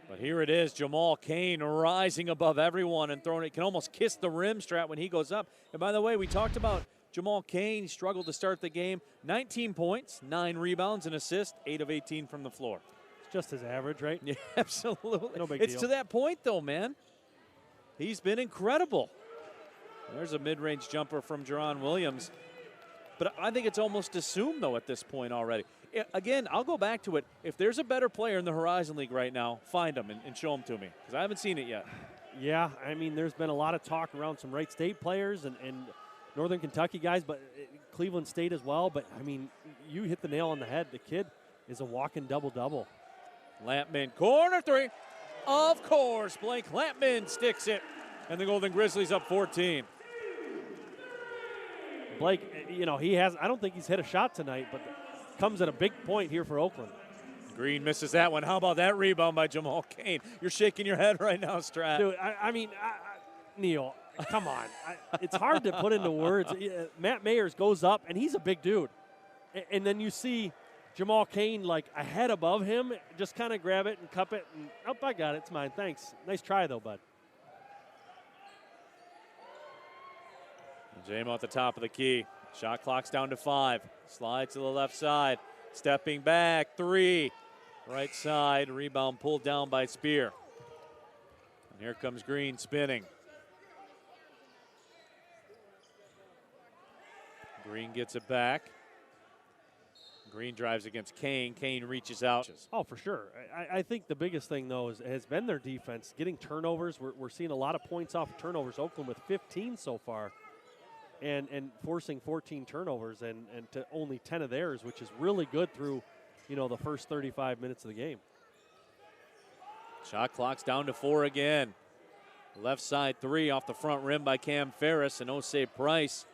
B: But here it is, Jamal Cain rising above everyone and throwing it. Can almost kiss the rim, Strat, when he goes up. And by the way, we talked about Jamal Cain. He struggled to start the game. 19 points, 9 rebounds, and assists, 8 of 18 from the floor.
C: It's just his average, right?
B: Yeah, absolutely.
C: No big
B: It's
C: deal.
B: to that point, though, man. He's been incredible. There's a mid-range jumper from Jerron Williams. But I think it's almost assumed, though, at this point already. Again, I'll go back to it. If there's a better player in the Horizon League right now, find him and show him to me, because I haven't seen it yet.
C: Yeah, I mean, there's been a lot of talk around some Wright State players and Northern Kentucky guys, but Cleveland State as well. But, I mean, you hit the nail on the head. The kid is a walking double-double.
B: Lampman, corner three. Of course, Blake Lampman sticks it. And the Golden Grizzlies up 14.
C: Blake, you know, I don't think he's hit a shot tonight, but comes at a big point here for Oakland.
B: Green misses that one. How about that rebound by Jamal Cain? You're shaking your head right now, Strat.
C: Dude, I mean, Neil, come on. It's hard to put into words. Matt Mayers goes up, and he's a big dude. And then you see Jamal Cain, like, a head above him, just kind of grab it and cup it. And, oh, I got it. It's mine. Thanks. Nice try, though, bud.
B: Jamo at the top of the key. Shot clock's down to 5. Slides to the left side. Stepping back. 3. Right side. Rebound pulled down by Spear. And here comes Green spinning. Green gets it back. Green drives against Cain. Cain reaches out.
C: Oh, for sure. I think the biggest thing, though, has been their defense. Getting turnovers. We're seeing a lot of points off of turnovers. Oakland with 15 so far. And forcing 14 turnovers and to only 10 of theirs, which is really good through, you know, the first 35 minutes of the game.
B: Shot clock's down to 4 again. Left side 3 off the front rim by Cam Ferris, and Osei Price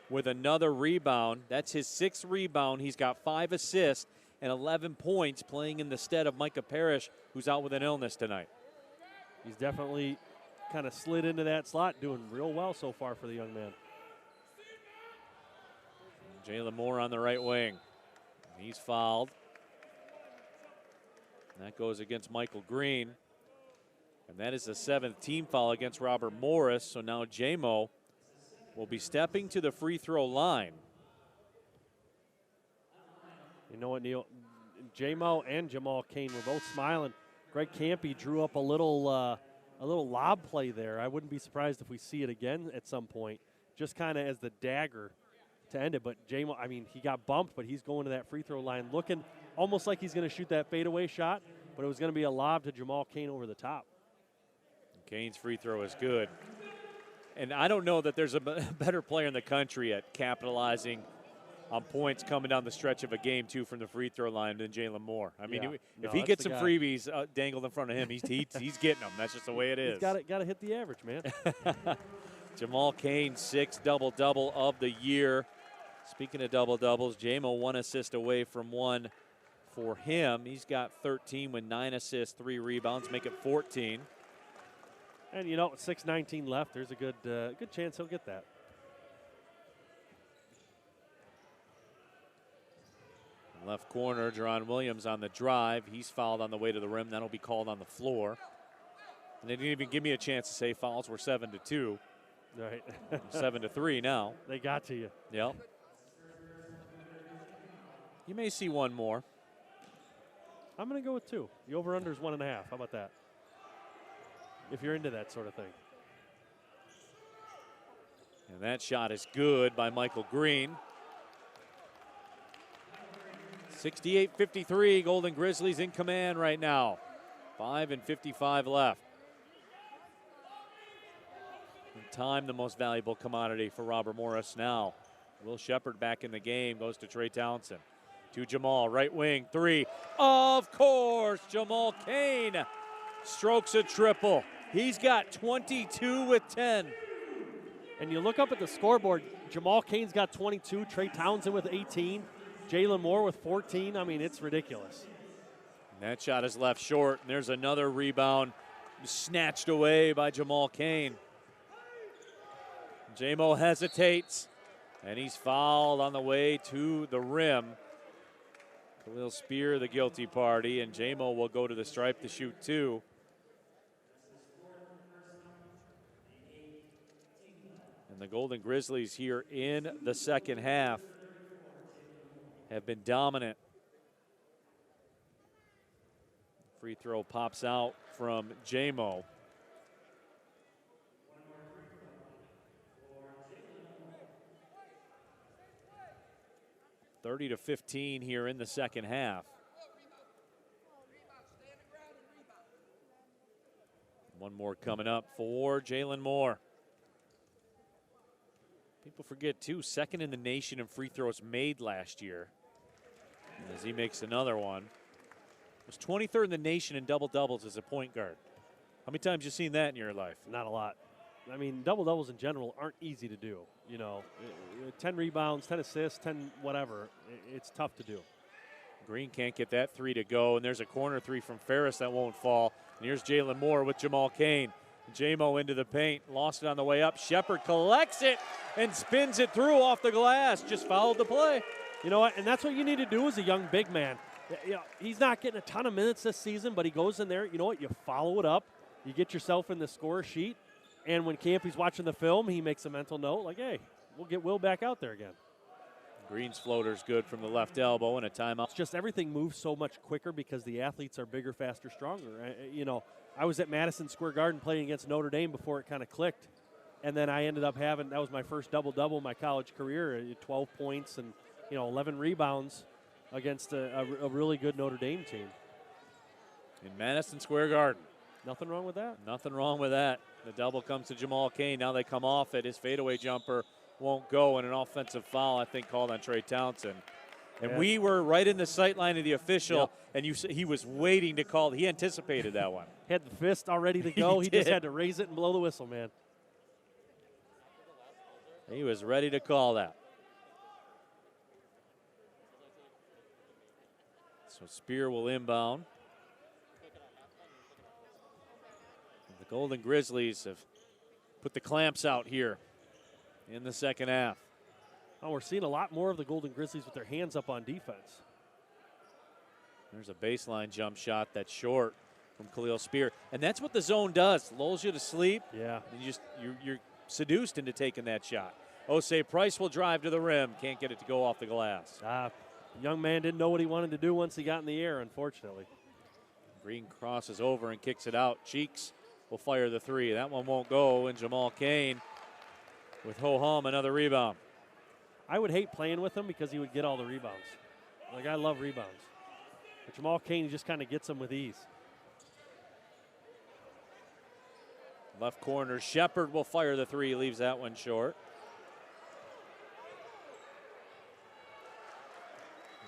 B: with another rebound. That's his 6th rebound. He's got 5 assists and 11 points, playing in the stead of Micah Parrish, who's out with an illness tonight.
C: He's definitely kind of slid into that slot, doing real well so far for the young man.
B: Jalen Moore on the right wing. He's fouled. And that goes against Michael Green. And that is the 7th team foul against Robert Morris. So now Jamo will be stepping to the free throw line.
C: You know what, Neil? Jamo and Jamal Cain were both smiling. Greg Campy drew up a little lob play there. I wouldn't be surprised if we see it again at some point, just kind of as the dagger to end it. But Jamo, I mean, he got bumped, but he's going to that free throw line looking almost like he's going to shoot that fadeaway shot, but it was going to be a lob to Jamal Cain over the top.
B: Cain's free throw is good. And I don't know that there's a better player in the country at capitalizing on points coming down the stretch of a game, too, from the free throw line than Jalen Moore. I mean, if he gets some freebies dangled in front of him, he's getting them. That's just the way it is.
C: He's got to hit the average, man.
B: Jamal Cain, 6th double-double of the year. Speaking of double-doubles, Jamo 1 assist away from 1 for him. He's got 13 with 9 assists, 3 rebounds, make it 14.
C: And, you know, 6:19 left. There's a good chance he'll get that.
B: Left corner, Jerron Williams on the drive. He's fouled on the way to the rim. That'll be called on the floor. And they didn't even give me a chance to say fouls. We're 7-2.
C: Right.
B: 7-3 now.
C: They got to you.
B: Yep. You may see one more.
C: I'm going to go with 2. The over-under is 1.5. How about that? If you're into that sort of thing.
B: And that shot is good by Michael Green. 68-53, Golden Grizzlies in command right now. 5:55 left. And time, the most valuable commodity for Robert Morris now. Will Shepard back in the game, goes to Trey Townsend. To Jamal, right wing, 3. Of course, Jamal Cain strokes a triple. He's got 22 with 10.
C: And you look up at the scoreboard, Jamal Cain's got 22, Trey Townsend with 18, Jalen Moore with 14. I mean, it's ridiculous.
B: And that shot is left short, and there's another rebound snatched away by Jamal Cain. J-Mo hesitates, and he's fouled on the way to the rim. Khalil Spear, the guilty party, and J-Mo will go to the stripe to shoot 2. And the Golden Grizzlies here in the second half have been dominant. Free throw pops out from J-Mo. (30-15) here in the second half. One more coming up for Jalen Moore. People forget, too, second in the nation in free throws made last year. As he makes another one. Was 23rd in the nation in double-doubles as a point guard. How many times have you seen that in your life?
C: Not a lot. I mean, double-doubles in general aren't easy to do. You know, 10 rebounds, 10 assists, 10 whatever. It's tough to do.
B: Green can't get that 3 to go, and there's a corner 3 from Ferris that won't fall. And here's Jalen Moore with Jamal Cain. J-Mo into the paint, lost it on the way up. Shepard collects it and spins it through off the glass. Just fouled the play.
C: You know what, and that's what you need to do as a young big man. You know, he's not getting a ton of minutes this season, but he goes in there, you know what, you follow it up, you get yourself in the score sheet, and when Campy's watching the film, he makes a mental note like, hey, we'll get Will back out there again.
B: Green's floater's good from the left elbow and a timeout.
C: It's just everything moves so much quicker because the athletes are bigger, faster, stronger. You know, I was at Madison Square Garden playing against Notre Dame before it kind of clicked, and then I ended up having, that was my first double-double in my college career, 12 points and, you know, 11 rebounds against a really good Notre Dame team.
B: In Madison Square Garden.
C: Nothing wrong with that?
B: Nothing wrong with that. The double comes to Jamal Cain. Now they come off it. His fadeaway jumper won't go, and an offensive foul, I think, called on Trey Townsend. And
C: yeah.
B: We were right in the sight line of the official,
C: yep.
B: And he was waiting to call. He anticipated that one.
C: Had the fist all ready to go. He just had to raise it and blow the whistle, man.
B: He was ready to call that. So Spear will inbound. The Golden Grizzlies have put the clamps out here in the second half.
C: Oh, we're seeing a lot more of the Golden Grizzlies with their hands up on defense.
B: There's a baseline jump shot that's short from Khalil Spear. And that's what the zone does. Lulls you to sleep.
C: Yeah.
B: And you're seduced into taking that shot. Osei Price will drive to the rim. Can't get it to go off the glass.
C: Young man didn't know what he wanted to do once he got in the air, unfortunately.
B: Green crosses over and kicks it out. Cheeks will fire the 3. That one won't go, and Jamal Cain with ho-hum, another rebound.
C: I would hate playing with him because he would get all the rebounds. Like, I love rebounds. But Jamal Cain just kind of gets them with ease.
B: Left corner, Shepard will fire the 3, leaves that one short.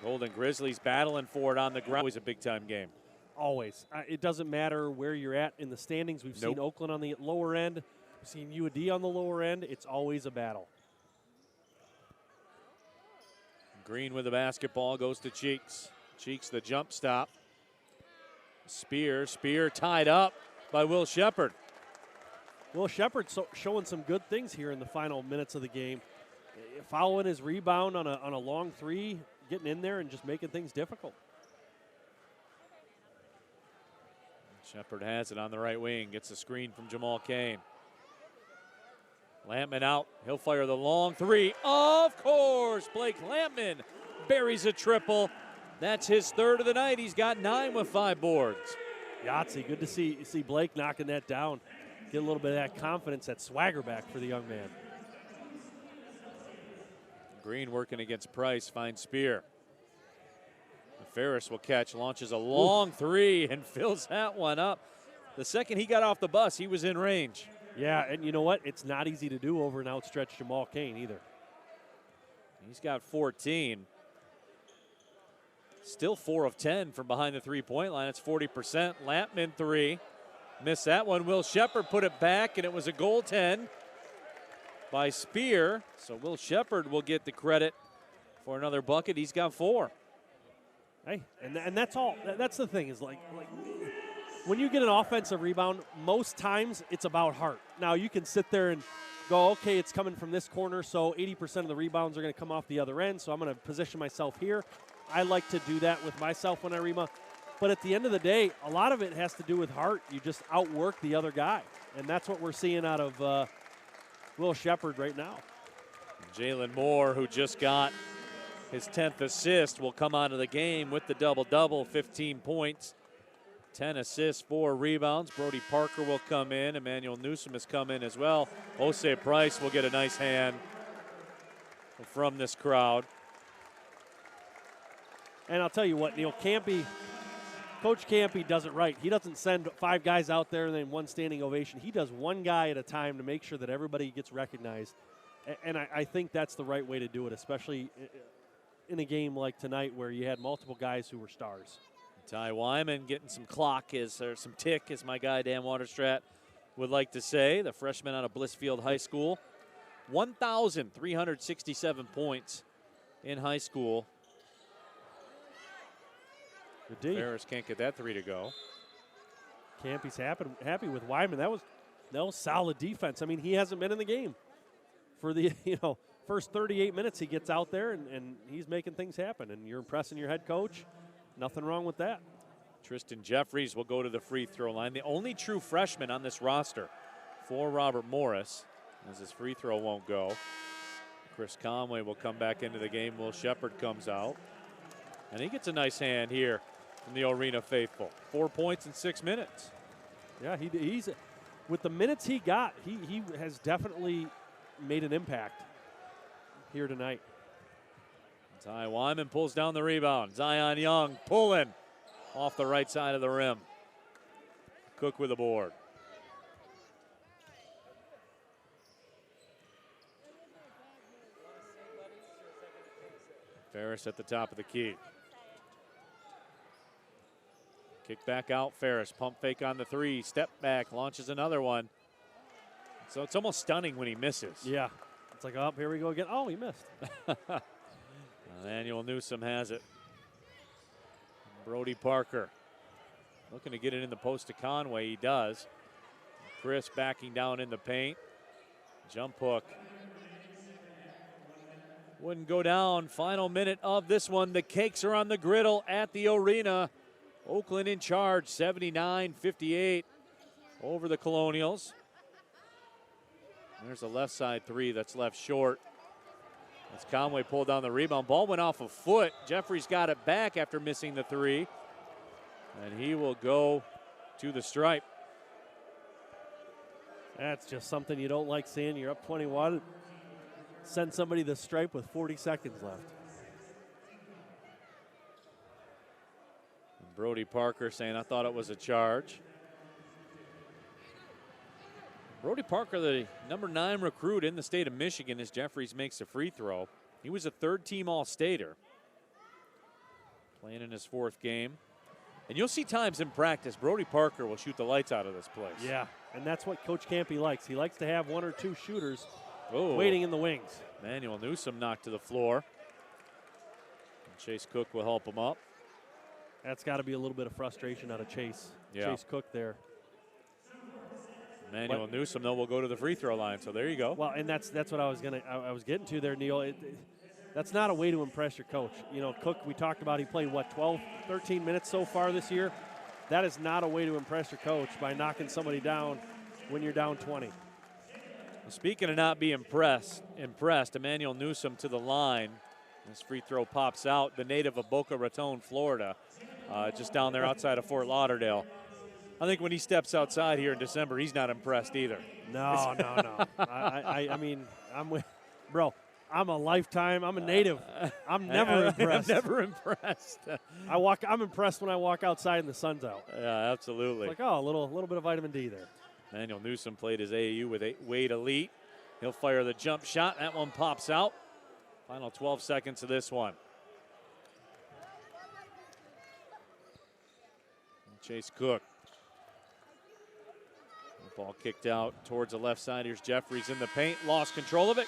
B: Golden Grizzlies battling for it on the ground. Always a big-time game.
C: Always. It doesn't matter where you're at in the standings. We've seen Oakland on the lower end. We've seen UAD on the lower end. It's always a battle.
B: Green with the basketball goes to Cheeks. Cheeks the jump stop. Spear tied up by Will Shepard.
C: Will Shepard showing some good things here in the final minutes of the game. Following his rebound on a long 3, getting in there and just making things difficult.
B: Shepard has it on the right wing. Gets a screen from Jamal Cain. Lampman out. He'll fire the long 3. Of course, Blake Lampman buries a triple. That's his 3rd of the night. He's got 9 with 5 boards.
C: Yahtzee, good to see Blake knocking that down. Get a little bit of that confidence, that swagger back for the young man.
B: Green working against Price, finds Spear. Ferris will catch, launches a long 3 and fills that one up. The second he got off the bus, he was in range.
C: Yeah, and you know what? It's not easy to do over an outstretched Jamal Cain either.
B: He's got 14. Still 4 of 10 from behind the 3-point line. It's 40%. Lampman 3. Missed that one. Will Shepard put it back, and it was a goaltend by Spear. So Will Shepard will get the credit for another bucket. He's got 4.
C: Hey, and that's all. That's the thing is like when you get an offensive rebound, most times it's about heart. Now you can sit there and go, okay, it's coming from this corner, so 80% of the rebounds are going to come off the other end, so I'm going to position myself here. I like to do that with myself when I rebound. But at the end of the day, a lot of it has to do with heart. You just outwork the other guy, and that's what we're seeing out of Will Shepard right now.
B: Jalen Moore, who just got his 10th assist, will come out of the game with the double-double, 15 points, 10 assists, 4 rebounds. Brody Parker will come in. Emmanuel Newsom has come in as well. Jose Price will get a nice hand from this crowd.
C: And I'll tell you what, Neil, Coach Campy does it right. He doesn't send 5 guys out there and then one standing ovation. He does one guy at a time to make sure that everybody gets recognized. And I think that's the right way to do it, especially in a game like tonight where you had multiple guys who were stars.
B: Ty Wyman getting some clock, or some tick, as my guy Dan Waterstrat would like to say. The freshman out of Blissfield High School. 1,367 points in high school.
C: Good D.
B: Ferris can't get that 3 to go.
C: Campy's happy with Wyman. That was solid defense. I mean, he hasn't been in the game for the first 38 minutes. He gets out there and he's making things happen. And you're impressing your head coach. Nothing wrong with that.
B: Tristan Jeffries will go to the free throw line. The only true freshman on this roster for Robert Morris, as his free throw won't go. Chris Conway will come back into the game. Will Shepard comes out. And he gets a nice hand here from the Arena faithful. 4 points in 6 minutes.
C: Yeah, he's with the minutes he got, he has definitely made an impact here tonight.
B: Ty Wyman pulls down the rebound. Zion Young pulling off the right side of the rim. Cook with the board. Ferris at the top of the key. Kick back out, Ferris. Pump fake on the 3. Step back, launches another one. So it's almost stunning when he misses.
C: Yeah. It's like, oh, here we go again. Oh, he missed.
B: Emmanuel Newsom has it. Brody Parker looking to get it in the post to Conway. He does. Chris backing down in the paint. Jump hook. Wouldn't go down. Final minute of this one. The Cakes are on the griddle at the Arena. Oakland in charge, 79-58 over the Colonials. There's a left side 3 that's left short. As Conway pulled down the rebound. Ball went off a foot. Jeffries got it back after missing the 3. And he will go to the stripe.
C: That's just something you don't like seeing. You're up 21. Send somebody to the stripe with 40 seconds left.
B: And Brody Parker saying, I thought it was a charge. Brody Parker, the number 9 recruit in the state of Michigan, as Jeffries makes a free throw. He was a 3rd-team All-Stater, playing in his 4th game. And you'll see times in practice, Brody Parker will shoot the lights out of this place.
C: Yeah, and that's what Coach Campy likes. He likes to have 1 or 2 shooters
B: Oh.
C: waiting in the wings.
B: Emmanuel Newsom knocked to the floor. And Chase Cook will help him up.
C: That's got to be a little bit of frustration out of Chase.
B: Yeah.
C: Chase Cook there.
B: Emmanuel Newsom, though, will go to the free throw line. So there you go.
C: Well, and that's what I was getting to there, Neil. That's not a way to impress your coach. You know, Cook, we talked about, he played, 13 minutes so far this year? That is not a way to impress your coach by knocking somebody down when you're down 20.
B: Well, speaking of not being impressed, Emmanuel Newsom to the line. This free throw pops out. The native of Boca Raton, Florida, just down there outside of Fort Lauderdale. I think when he steps outside here in December, he's not impressed either.
C: No. I mean, I'm a lifetime. I'm a native. I'm never impressed.
B: I'm never impressed.
C: I'm impressed when I walk outside and the sun's out.
B: Yeah, absolutely.
C: It's like, oh, a little bit of vitamin D there.
B: Emmanuel Newsom played his AAU with Wade Elite. He'll fire the jump shot. That one pops out. Final 12 seconds of this one. Chase Cook. The ball kicked out towards the left side. Here's Jeffries in the paint. Lost control of it.